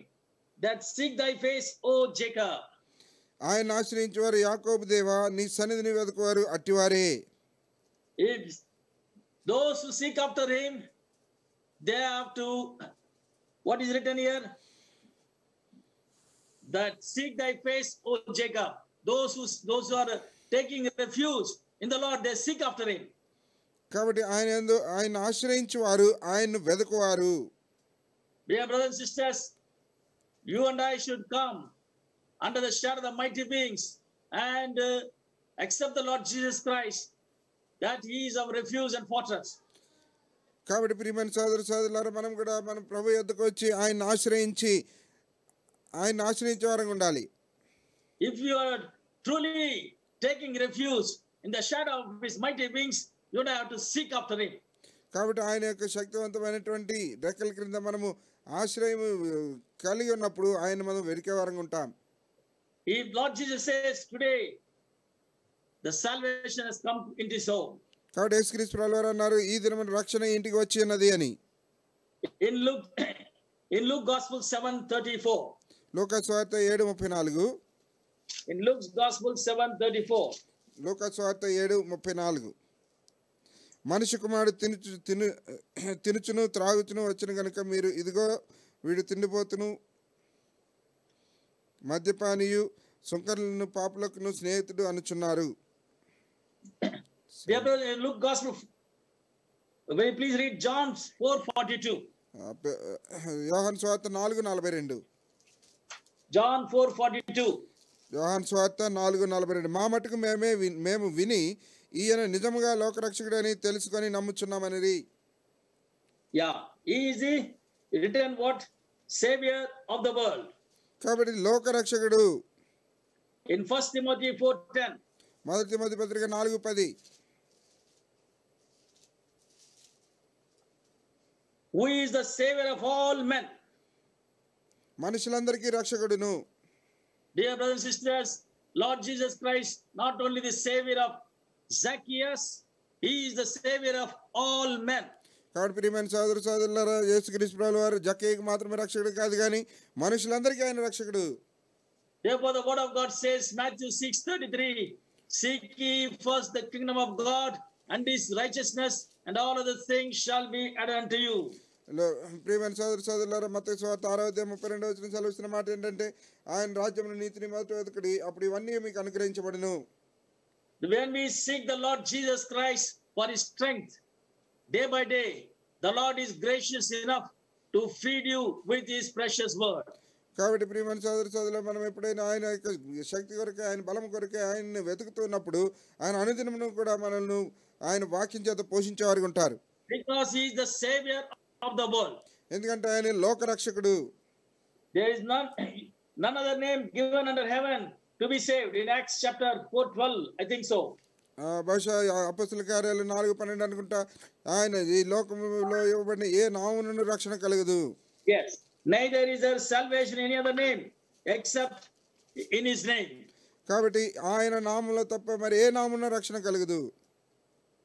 that seek thy face, O Jacob. ఆయన ఆశ్రయించేవారు యాకోబు దేవా, నీ సన్నిధిని వెతుకువారు అట్టివారే. If those who seek after Him, they have to, what is written here? That seek thy face, O Jacob. Those who are taking refuge in the Lord, they seek after Him. కాబట్టి ఆయన ఆశ్రయించేవారు ఆయన్ను వెతుకువారు. Dear brothers and sisters, you and I should come under the shadow of the mighty wings and accept the Lord Jesus Christ, that He is our refuge and fortress. కాబట్టి ప్రియమైన సోదరులారా, మనం కూడా మన ప్రభు యొద్దకు వచ్చి ఆయన ఆశ్రయించే వారంగా ఉండాలి. If you are truly taking refuge in the shadow of His mighty wings, you don't have to seek after Him. కాబట్టి ఆయన యొక్క శక్తివంతమైనటువంటి రెక్కల క్రింద మనము ఆశ్రయం కలిగి ఉన్నప్పుడు ఆయన మనం వెతికే వారంగా ఉంటాం. If Lord Jesus says today, the salvation has come into His home. కాబట్టి యేసుక్రీస్తు ప్రభువు వారు అన్నారు, ఈ దినమున రక్షణ ఇంటికి వచ్చి ఉన్నది అని. In Luke Gospel 7:34. లూకా సువార్త 7:34. In Luke's Gospel 7:34. లూకా సువార్త 7:34. మనిషి కుమారుడు తినుచును త్రాగుచును వచ్చిన కనుక మీరు ఇదిగో వీడు తిండిపోతును మద్యపానీయు సుంకరులను పాపులకు స్నేహితుడు అనుచున్నారు. Luke Gospel. Will you please read John 4:42? యోహాను సువార్త 4:42. John 4:42. యోహాను సువార్త 4:42. మా మటుకు మేము విని ఈయన నిజముగా లోకరక్షకుడని తెలుసుకొని నమ్ముచున్నామని. Yeah, He is the written what? Savior of the world. కాబట్టి లోకరక్షకుడు. In 1 Timothy 4:10. మొదటి తిమోతి పత్రిక 4:10. Who is the Savior of all men? మనుషులందరికీ రక్షకుడును. Dear brothers and sisters, Lord Jesus Christ, not only the Savior of Zacchaeus, He is the Savior of all men. కాబట్టి ప్రియమైన సోదరులారా, యేసుక్రీస్తు ప్రభువు వారు జక్కయ్యకు మాత్రమే రక్షకుడు కాదు కానీ మనుషులందరికీ ఆయన రక్షకుడు. Therefore the word of God says, Matthew 6:33, seek ye first the kingdom of God and His righteousness, and all other things shall be added unto you. ప్రియమైన సోదరులారా, మత్తయి సువార్త 6:32 సెలవిస్తున్న మాట ఏంటంటే, ఆయన రాజ్యమును నీతిని మొదట వెతకుడి, అప్పుడు ఇవన్నీ మీకు అనుగ్రహించబడును. When we seek the Lord Jesus Christ for His strength, day by day, the Lord is gracious enough to feed you with His precious word. కాబట్టి ప్రియమైన సోదరులు, మనం ఎప్పుడైనా ఆయన యొక్క శక్తి కొరకే, ఆయన బలం కొరకే ఆయన్ని వెతుకుతున్నప్పుడు ఆయన అనుదినమును కూడా మనల్ని ఆయన వాక్యం చేత పోషించేవారు ఉంటారు. Because He is the Savior of the world. ఎందుకంటే ఆయన లోకరక్షకుడు. There is none other name given under heaven to be saved. In Acts chapter 4:12, I think so. బహుశా అపొస్తలుల కార్యాలు 4:12 అనుకుంటా, ఆయన ఈ లోకంలో ఇవ్వబడిన ఏ నామమున రక్షణ కలగదు. Yes, neither is there salvation in any other name except in his name. కాబట్టి ఆయన నామములో తప్ప మరి ఏ నామమున రక్షణ కలగదు.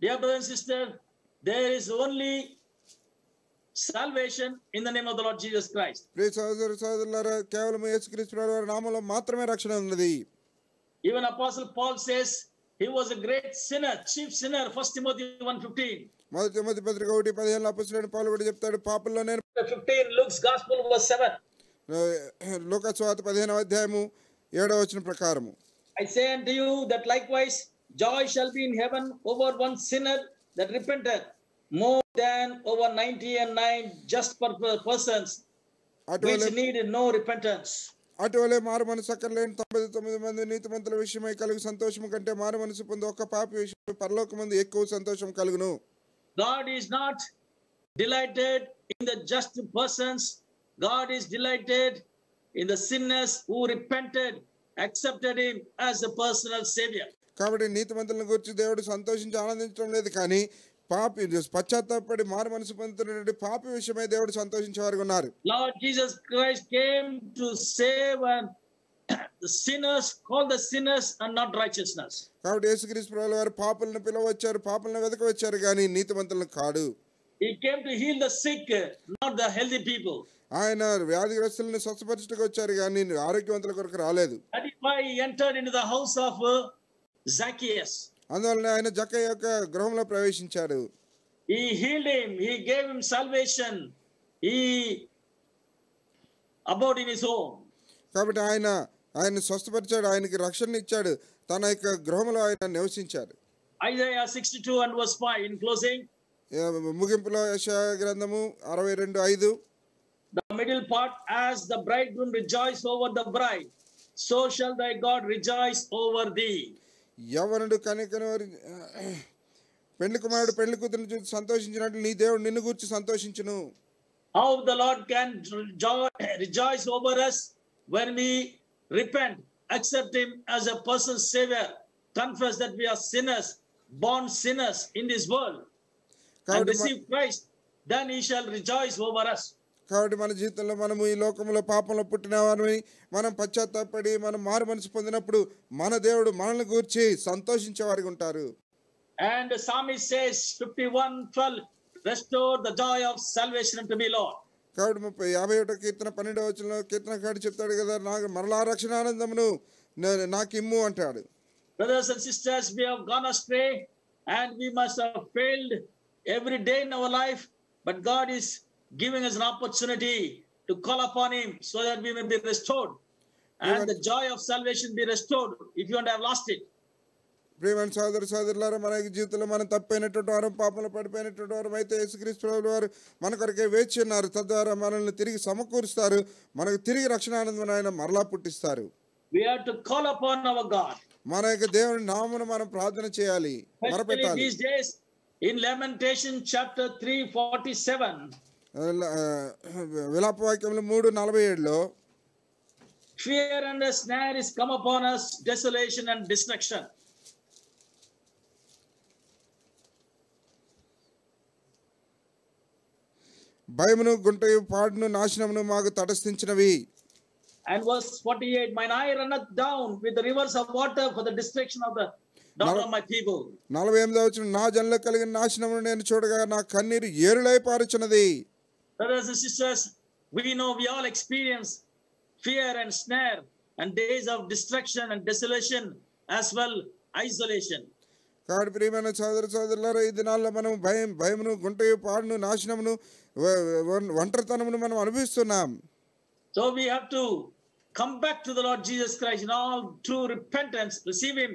Dear brother and sister, there is only salvation in the name of the Lord Jesus Christ. ప్రియ సహోదర సహోదరులారా, కేవలం యేసుక్రీస్తు ప్రభువు వారి నామములో మాత్రమే రక్షణ ఉన్నది. Even Apostle Paul says he was a great sinner, chief sinner, 1 Timothy 1:15. మొదటి తిమోతి పత్రిక 1:15 అపొస్తలుడైన పౌలు కూడా చెప్తాడు, పాపంలో నేను 15, Luke's Gospel verse 7. లూకా సువార్త 15వ అధ్యాయము 7వ వచనం ప్రకారము, I say unto you that likewise joy shall be in heaven over one sinner that repenteth, more than over 99 just persons which need no repentance. అటువలే మారు మనసు అక్కర్లేని 99 మంది నీతిమంతుల విషయమై కలుగు సంతోషము కంటే మారు మనసు పొంది ఒక్క పాపి విషయమై పరలోకమందు ఎక్కువ సంతోషం కలుగును. God is not delighted in the just persons. God is delighted in the sinners who repented, accepted him as a personal savior. కాబట్టి నీతిమంతులను గురించి దేవుడు సంతోషించి ఆనందించడం లేదు, కానీ పాపి పశ్చాత్తాపడి మారు మనసు పొందుతున్నటువంటి పాపి విషయమై దేవుడు సంతోషించేవారు ఉన్నారు. Lord Jesus Christ came to save and the sinners, called the sinners and not righteousness. కాబట్టి యేసుక్రీస్తు ప్రభువు వారు పాపులను పిలవచ్చారు, పాపులను వెతకవచ్చారు, కానీ నీతిమంతులను కాడు. He came to heal the sick, not the healthy people. ఆయన వ్యాధిగ్రస్తులను స్వస్థపరచుటకు వచ్చారు, కానీ ఆరోగ్యవంతుల కొరకు రాలేదు. That is why he entered into the house of Zacchaeus. అందువలన ఆయన జక్కయ్య యొక్క గృహంలో ప్రవేశించాడు. He healed him, he gave him salvation, he abode in his home. కాబట్టి ఆయన స్వస్థపరిచాడు, ఆయనకి రక్షణ ఇచ్చాడు, తన యొక్క గృహంలో ఆయన నివసించాడు. Isaiah 62 and verse 5 in closing. ముగింపులో యెషయా గ్రంథము 62:5, The middle part, as the bridegroom rejoice over the bride, so shall thy God rejoice over thee. యవ్వనుడు కనికను పెళ్లి కుమారుడు పెళ్లి కూతురుని చూసి సంతోషించినట్లు నీ దేవుడు నిన్ను గూర్చి సంతోషించును. How the Lord can rejoice over us when we repent, accept him as a personal savior, confess that we are sinners, born sinners in this world, and receive Christ, then he shall rejoice over us. కాబట్టి మన జీవితంలో మనము ఈ లోకంలో పాపంలో పుట్టిన వారిని మనం పశ్చాత్తాపడి మనం మారు మనసు పొందినప్పుడు మన దేవుడు మనల్ని గూర్చి సంతోషించేవారిగా ఉంటారు. And the psalmist says 51:12, restore the joy of salvation unto me, Lord. కాబట్టి 51వ కీర్తన 12వ వచనంలో కీర్తనకారుడు చెప్తాడు కదా, నాకు మరలా రక్షణ ఆనందమును నాకు ఇమ్ము అంటాడు. Brothers and sisters, we have gone astray and we must have failed every day in our life, but God is giving us an opportunity to call upon him so that we may be restored and the joy of salvation be restored if you don't have lost it. ప్రియమైన సోదర సోదరులారా, మన జీవితంలో మనం తప్పైనటువంటి వారు, పాపంలో పడిపోయినటువంటి వారు అయితే యేసుక్రీస్తు ప్రభువు వారు మన కొరకే వేచి ఉన్నారు. తద్వారా మనల్ని తిరిగి సమకూరుస్తారు, మనకు తిరిగి రక్షణ ఆనందం ఆయన మరలా పుట్టిస్తారు. We have to call upon our God. మన యొక్క దేవుని నామమున మనం ప్రార్థన చేయాలి, మొరపెట్టాలి. These days in Lamentation chapter 3:47, విలాపవాక్యములు 3:47లో, fear and a snare is come upon us, desolation and destruction. భయమును గుంటయు పాడును నాశనమును మాకు తటస్థించినవి. And verse 48, mine eye runneth down with the rivers of water for the destruction of the daughter of my people. 48వ వచనం, నా జనులకు కలిగిన నాశనమును నేను చూడగా నా కన్నీరు ఏరులై పారుచున్నది. Brothers and sisters, we know we all experience fear and snare and days of destruction and desolation, as well isolation. కాబట్టి ప్రియమైన సోదర సోదరులారా, ఈ దినాల్లో మనం భయమును గుంటయు పాడును నాశనమును ఒంటరితనమును మనం అనుభవిస్తున్నాం. So we have to come back to the Lord Jesus Christ in all true repentance, receive him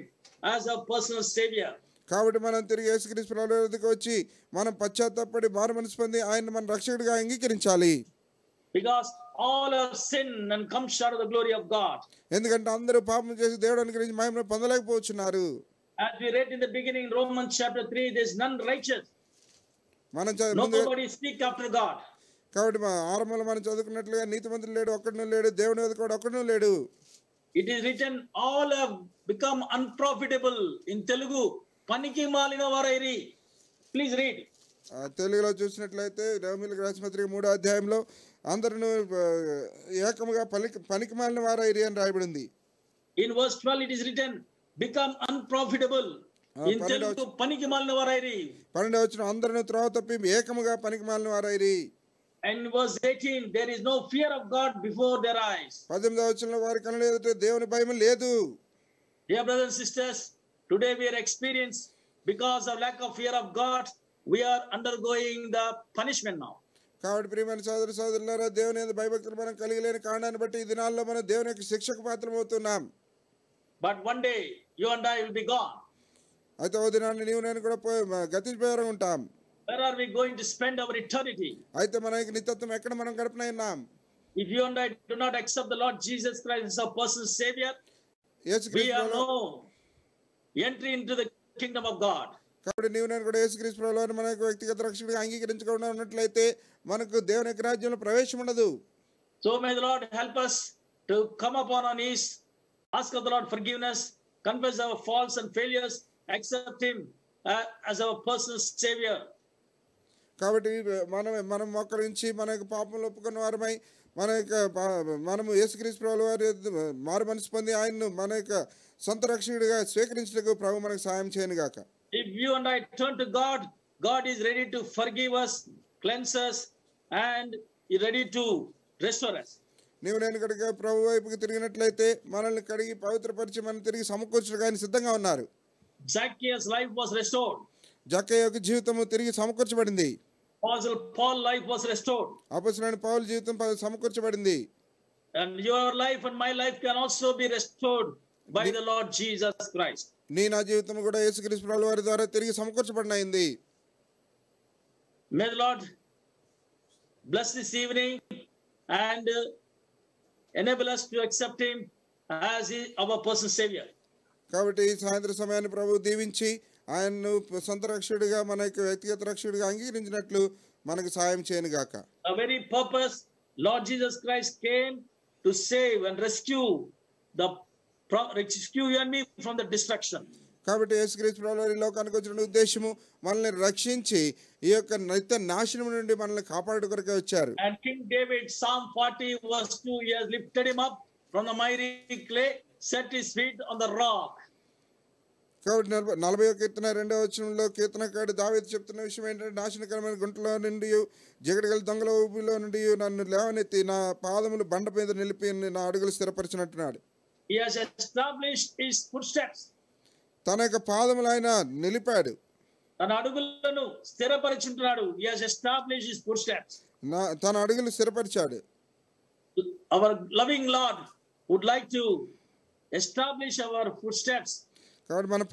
as our personal savior. కాబట్టి మనం తిరిగి యేసుక్రీస్తు ప్రభువు వద్దకు వచ్చి మనం పశ్చాత్తాపడి మారు మనసు పొంది ఆయన మన రక్షకుడిగా అంగీకరించాలి. Because all have sinned and come short of the glory of God. ఎందుకంటే అందరూ పాపం చేసి దేవుడు అనుగ్రహించి మహిమను పొందలేకపోతున్నారు. As we read in the beginning, Romans chapter 3, there is none righteous. Nobody speak after God. కాబట్టి ఆరంభంలో మనం చదువుకున్నట్లుగా నీతిమంతుడు లేడు, ఒక్కడునూ లేడు, దేవుని వెతకువాడు ఒక్కడునూ లేడు. It is written, all have become unprofitable. In Telugu, paniki malina varayri. Please read. తెలుగులో చూసినట్లయితే రోమీయులకు రాసిన పత్రిక 3వ అధ్యాయంలో అందరూ ఏకముగా పనికి మాలిన వారైరి అని రాయబడింది. In verse 12 it is written, become unprofitable. In Telugu paniki malina varayri. 12వ వచనం అందరూ త్రోవ తప్పి ఏకముగా పనికి మాలిన వారైరి. And verse 18, there is no fear of God before their eyes. 18వ వచనంలో వారి కళ్ళ ఎదుట దేవుని భయం లేదు. Dear brothers and sisters, today we are experiencing, because of lack of fear of God, we are undergoing the punishment now. కాబట్టి ప్రియమైన సోదర సోదరులారా, దేవుని యందు భయభక్తులు మనం కలిగి లేని కారణాన్ని బట్టి ఈ దినాల్లో మనం దేవుని యొక్క శిక్షకు పాత్రమవుతున్నాం. But one day you and I will be gone. అయితే ఓ దినాన్ని నీవు నేను కూడా గతించిపోయారు ఉంటాం. Where are we going to spend our eternity? అయితే మన యొక్క నిత్యత్వం ఎక్కడ మనం గడపనైనాం? If you and I do not accept the Lord Jesus Christ as our personal Savior, we are no entry into the kingdom of God. కాబట్టి నీవు నేను కూడా యేసుక్రీస్తు ప్రభువుని మన యొక్క వ్యక్తిగత రక్షకుడిగా అంగీకరించకుండా ఉన్నట్లయితే మనకు దేవుని యొక్క రాజ్యంలో ప్రవేశం ఉండదు. So may the Lord help us to come upon our knees, ask of the Lord forgiveness, confess our faults and failures, accept Him as our personal Savior. కాబట్టి మనం మోకరించి మన యొక్క పాపములు ఒప్పుకున్న వారమై మనము యేసుక్రీస్తు ప్రభువు వారి మారు మనసు పొంది ఆయన్ను మన యొక్క సొంత రక్షకుడిగా స్వీకరించడానికి ప్రభు మనకు సహాయం చేయను గాక. If you and I turn to God, God is ready to forgive us, cleanse us, and is ready to restore us. నీవు నేను కనుక ప్రభు వైపుకి తిరిగినట్లయితే మనల్ని కడిగి పవిత్రపరిచి మనం తిరిగి సమకూర్చడానికి ఆయన సిద్ధంగా ఉన్నారు. Zacchaeus' life was restored. జక్కయ్య యొక్క జీవితము తిరిగి సమకూర్చబడింది. Apostle Paul's life was restored. అపొస్తలుడైన పౌలు జీవితం సమకూర్చబడింది. And your life and my life can also be restored by the Lord Jesus Christ. నీ నా జీవితం కూడా యేసుక్రీస్తు ప్రభువు వారి ద్వారా తిరిగి సమకూర్చబడినది. May the Lord bless this evening and enable us to accept Him as our personal Savior. కాబట్టి ఈ సాయంత్రం సమయాన్ని ప్రభు దీవించి ఆయన్ను సొంత రక్షకుడిగా మన యొక్క వ్యక్తిగత రక్షకుడిగా అంగీకరించినట్లు మనకు సహాయం చేయను గాక. The very purpose Lord Jesus Christ came to save and rescue you and me from the destruction. కాబట్టి యేసుక్రీస్తు ప్రభువు లోకానికి వచ్చిన ఉద్దేశము మనల్ని రక్షించి ఈ యొక్క నిత్య నాశనం నుండి మనల్ని కాపాడు కొరకే వచ్చారు. And King David, Psalm 40 verse 2, he has lifted him up from the miry clay, set his feet on the rock. కాబట్టి 41 కీర్తన 2వ వచనంలో కీర్తనకారుడు దావీదు చెప్తున్న విషయం ఏంటంటే, నాశనకరమైన గుంటలో నుండి జగడగల దొంగల ఊబిలో నుండి నన్ను లేవనెత్తి నా పాదములు బండ మీద నిలిపి నా అడుగులు స్థిరపరిచినట్టున్నాడు. He has established his footsteps. తన యొక్క పాదములు ఆయన నిలిపాడు, తన అడుగులను స్థిరపరిచుంటున్నాడు. He has established his footsteps. తన అడుగులు స్థిరపరిచాడు. Our loving Lord would like to establish our footsteps. కాబట్టి మన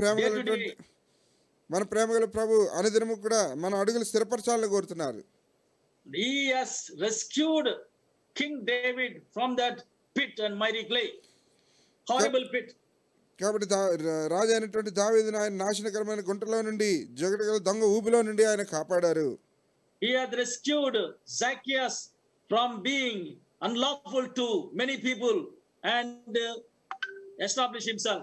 ప్రేమగల ప్రభు అనుదినము కూడా మన అడుగులు స్థిరపరచాలని కోరుతున్నారు. He has rescued King David from that pit and miry clay, horrible pit. కాబట్టి రాజు అయినటువంటి దావీదును ఆయన నాశనకరమైన గుంటలో నుండి జగడగల దొంగ ఊబిలో నుండి ఆయన కాపాడారు. He had rescued Zacchaeus from being unlawful to many people and established himself.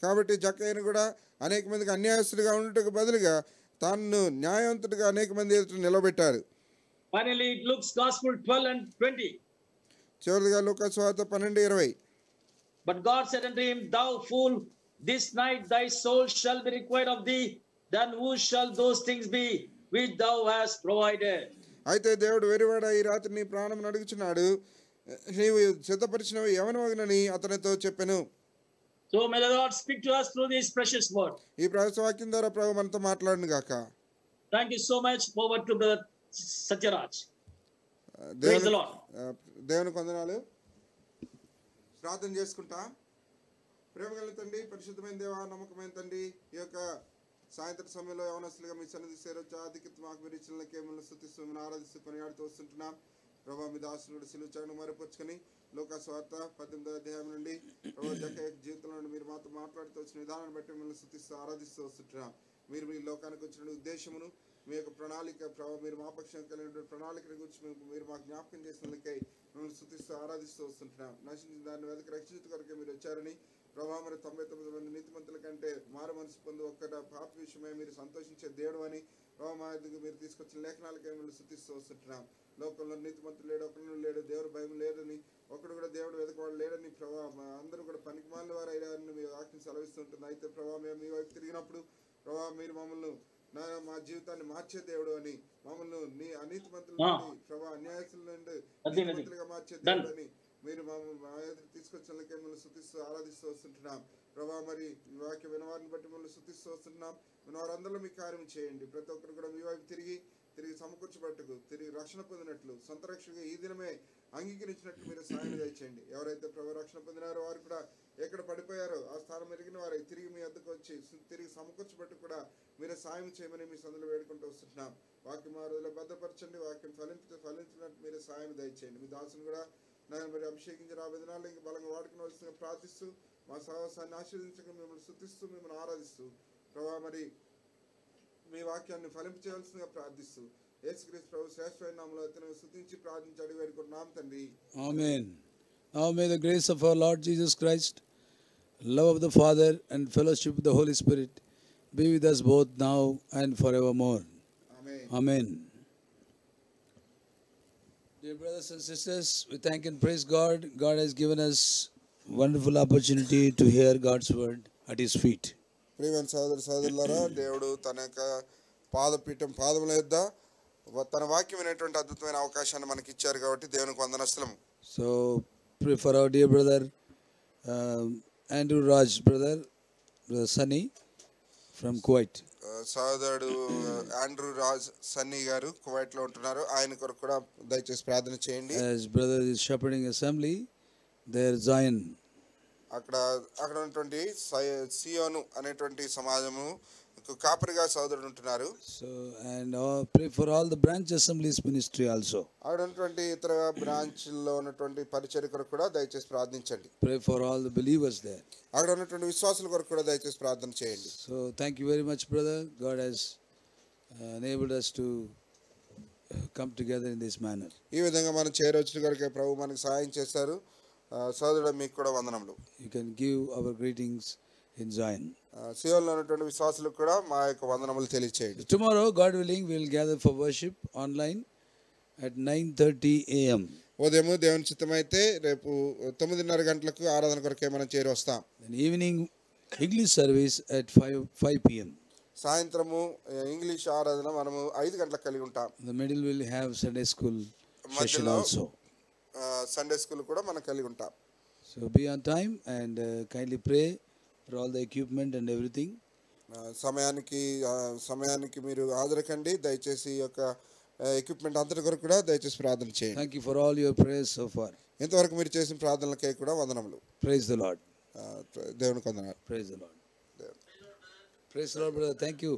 కాబట్టి జక్కయ్యను కూడా అనేక మందికి అన్యాయస్తుడిగా ఉండటకు బదులుగా తాను న్యాయవంతుడిగా అనేక మంది ఎదుట నిలబెట్టారు. Finally, Luke's Gospel 12 and 20. చివరిగా లూకా సువార్త 12:20. But God said unto him, Thou fool, this night thy soul shall be required of thee. Then whose shall those things be which thou hast provided? అయితే దేవుడు వెరివాడ ఈ రాత్రి నీ ప్రాణం అడుగుచున్నాడు, నీవు సిద్ధపరిచినవి ఎవనవగనని అతనితో చెప్పెను. So may the Lord speak to us through this precious word. ఈ ప్రశస్త వాక్యం ద్వారా ప్రభు మనతో మాట్లాడును గాక. Thank you so much. Over to Brother Satyaraj. Praise the Lord. దేవుని వందనాలు. ప్రార్థన చేసుకుంటా. ప్రేమగల తండ్రి, పరిశుద్ధమైన దేవా, నమ్మకమైన తండ్రి, ఈ యొక్క సాయంత్రం సమయంలో యవనస్తులుగా మీ సన్నిధి చేరొచ్చు ఆధిక్యత మాకు మీరు ఇచ్చిన కేవలం స్తుతిస్తూ ఆరాధిస్తూ కొనియాడుతూ వస్తుంటున్నాం. ప్రభా మీ దాసునుడు సిలువ చాటును మరపరుచుకొని లూకా సువార్త 18వ అధ్యాయం నుండి ప్రభా జక్కయ్య జీవితంలో నుండి మీరు మాతో మాట్లాడుతూ వచ్చిన విధానాన్ని బట్టి మిమ్మల్ని స్తుతిస్తూ ఆరాధిస్తూ వస్తుంటున్నాం. మీరు మీ లోకానికి వచ్చిన ఉద్దేశమును, మీ యొక్క ప్రణాళిక ప్రభావ మీరు మా పక్షం కలిగినటువంటి ప్రణాళికల గురించి మీరు మాకు జ్ఞాపకం చేసినందుకై మిమ్మల్ని స్తుతిస్తూ ఆరాధిస్తూ వస్తుంటున్నాం. నశించిన దాన్ని వెతక రక్షిత కొరకే మీరు వచ్చారని ప్రభా మరి 99 మంది నీతిమంతుల కంటే మారు మనసు పొంది ఒక్క పాప విషయమే మీరు సంతోషించే దేవుడు అని ప్రభా మా ఎదుగు మీరు తీసుకొచ్చిన లేఖనాలకే మిమ్మల్ని స్తుతిస్తూ వస్తుంటున్నాం. లోకంలో నీతిమంతులు లేడు, ఒకడు లేడు, దేవుడు భయం లేదని, ఒకడు కూడా దేవుడు వెతకవాడు లేడని ప్రభా అందరూ కూడా పనికిమాలిన వారు అయ్యారని మీ వాక్యం సెలవిస్తుంటుంది. అయితే ప్రభా మేము మీ వైపు తిరిగినప్పుడు ప్రభా మీరు మమ్మల్ని మా జీవితాన్ని మార్చే దేవుడు అని, మమ్మల్ని నీ అనీతిమంతుల నుండి ప్రభా అన్యాయస్తుల నుండి నీతిమంతులుగా మార్చే దేవుడు అని మీరు మా ఎదురు తీసుకొచ్చినకే మిమ్మల్ని స్తుతిస్తూ ఆరాధిస్తూ వస్తుంటున్నాం. ప్రభా మరి మీ వాక్య వినవారిని బట్టి మిమ్మల్ని స్తుతిస్తూ వస్తున్నాం. వినవారందరిలో మీ కార్యం చేయండి. ప్రతి ఒక్కరు కూడా మీ వైపు తిరిగి సమకూర్చబట్టుకు తిరిగి రక్షణ పొందినట్లు సొంత రక్షణగా ఈ దినమే అంగీకరించినట్లు మీరు సాయం దయచేయండి. ఎవరైతే ప్రభు రక్షణ పొందినారో వారు కూడా ఎక్కడ పడిపోయారో ఆ స్థానం ఎరిగిన వారై తిరిగి మీ వద్దకు వచ్చి తిరిగి సమకూర్చబట్టు కూడా మీరు సాయం చేయమని మీ సందులో వేడుకుంటూ వస్తున్నాం. వాక్యం ఆ రోజులో భద్రపరచండి. వాక్యం ఫలించినట్టు మీరు సాయం దయచేయండి. మీ దాసును కూడా నేను మరి అభిషేకించి రాబోయే దినాల్లో ఇంక బలంగా వాడుకుని ప్రార్థిస్తూ మా సహవాసాన్ని ఆశీర్వదించక మిమ్మల్ని స్తుతిస్తూ మిమ్మల్ని ఆరాధిస్తూ ప్రభా మరి మీ వాక్యాన్ని ఫలింపు చేయవలసిందిగా ప్రార్థిస్తూ యేసుక్రీస్తు ప్రభు శ్రేష్ఠమైన నామములో అతను స్తుతించి ప్రార్థించి అడిగి వేడుకుంటున్నాం తండ్రి. Amen. Now may the grace of our Lord Jesus Christ, love of the Father and fellowship of the Holy Spirit be with us both now and forevermore. Amen. Amen. Dear brothers and sisters, we thank and praise God. God has given us wonderful opportunity to hear God's word at His feet. ప్రియమైన సోదరులారా, దేవుడు తన యొక్క పాదముల యొద్ద తన వాక్యం అనేటువంటి అద్భుతమైన అవకాశాన్ని మనకి ఇచ్చారు కాబట్టి దేవునికి వందనస్తులం. So pray for our dear brother Andrew Raj, brother Sunny from Kuwait. సోదరుడు ఆండ్రూ రాజ్ సన్నీ గారు కువైట్ లో ఉంటున్నారు. ఆయన కొరకు కూడా దయచేసి ప్రార్థన చేయండి. As brother is shepherding assembly there Zion. అక్కడ ఉన్నటువంటి సియోను అనేటువంటి సమాజము కాపరిగా సోదరుడు ఉంటున్నారు. So and pray for all the branch assemblies ministry also. అక్కడ ఉన్నటువంటి ఇతర బ్రాంచ్ లో ఉన్నటువంటి పరిచర్య కొరకు కూడా దయచేసి ప్రార్థించండి. Pray for all the believers there. అక్కడ ఉన్నటువంటి విశ్వాసుల కొరకు కూడా దయచేసి ప్రార్థన చేయండి. So thank you very much brother. God has enabled us to come together in this manner. ఈ విధంగా మనం చేరొచ్చు కొరకే ప్రభు మనకు సహాయం చేస్తారు. సోదరుడు మీకు కూడా వందనములు. You can give our greetings in Zion. సియోన్లో ఉన్నటువంటి విశ్వాసులకు కూడా మా యొక్క వందనములు తెలియచేయండి. Tomorrow God willing we will gather for worship online at 9:30 a.m. ఉదయం దేవుని చిత్తమైతే రేపు 9:30 గంటలకు ఆరాధన కొరకే మనం చేరి వస్తాం. Then evening English service at 5 p.m. సాయంత్రము ఇంగ్లీష్ ఆరాధన మనము 5 గంటలకు కలిగి ఉంటాం. The middle will have Sunday school session also. Sunday school కూడా మనం కలిగి ఉంటాం. So be on time and kindly pray for all the equipment and everything. సమయానికి మీరు హాజరుకండి. దయచేసి ఈ యొక్క ఎక్విప్మెంట్ అంతటి కొరకు కూడా దయచేసి ప్రార్థన చేయండి. Thank you for all your prayers so far. ఇంతవరకు మీరు చేసిన ప్రార్థనలకే కూడా వందనములు. Praise the Lord. దేవునికి వందనాలు. Praise the Lord. Praise the Lord brother. Thank you.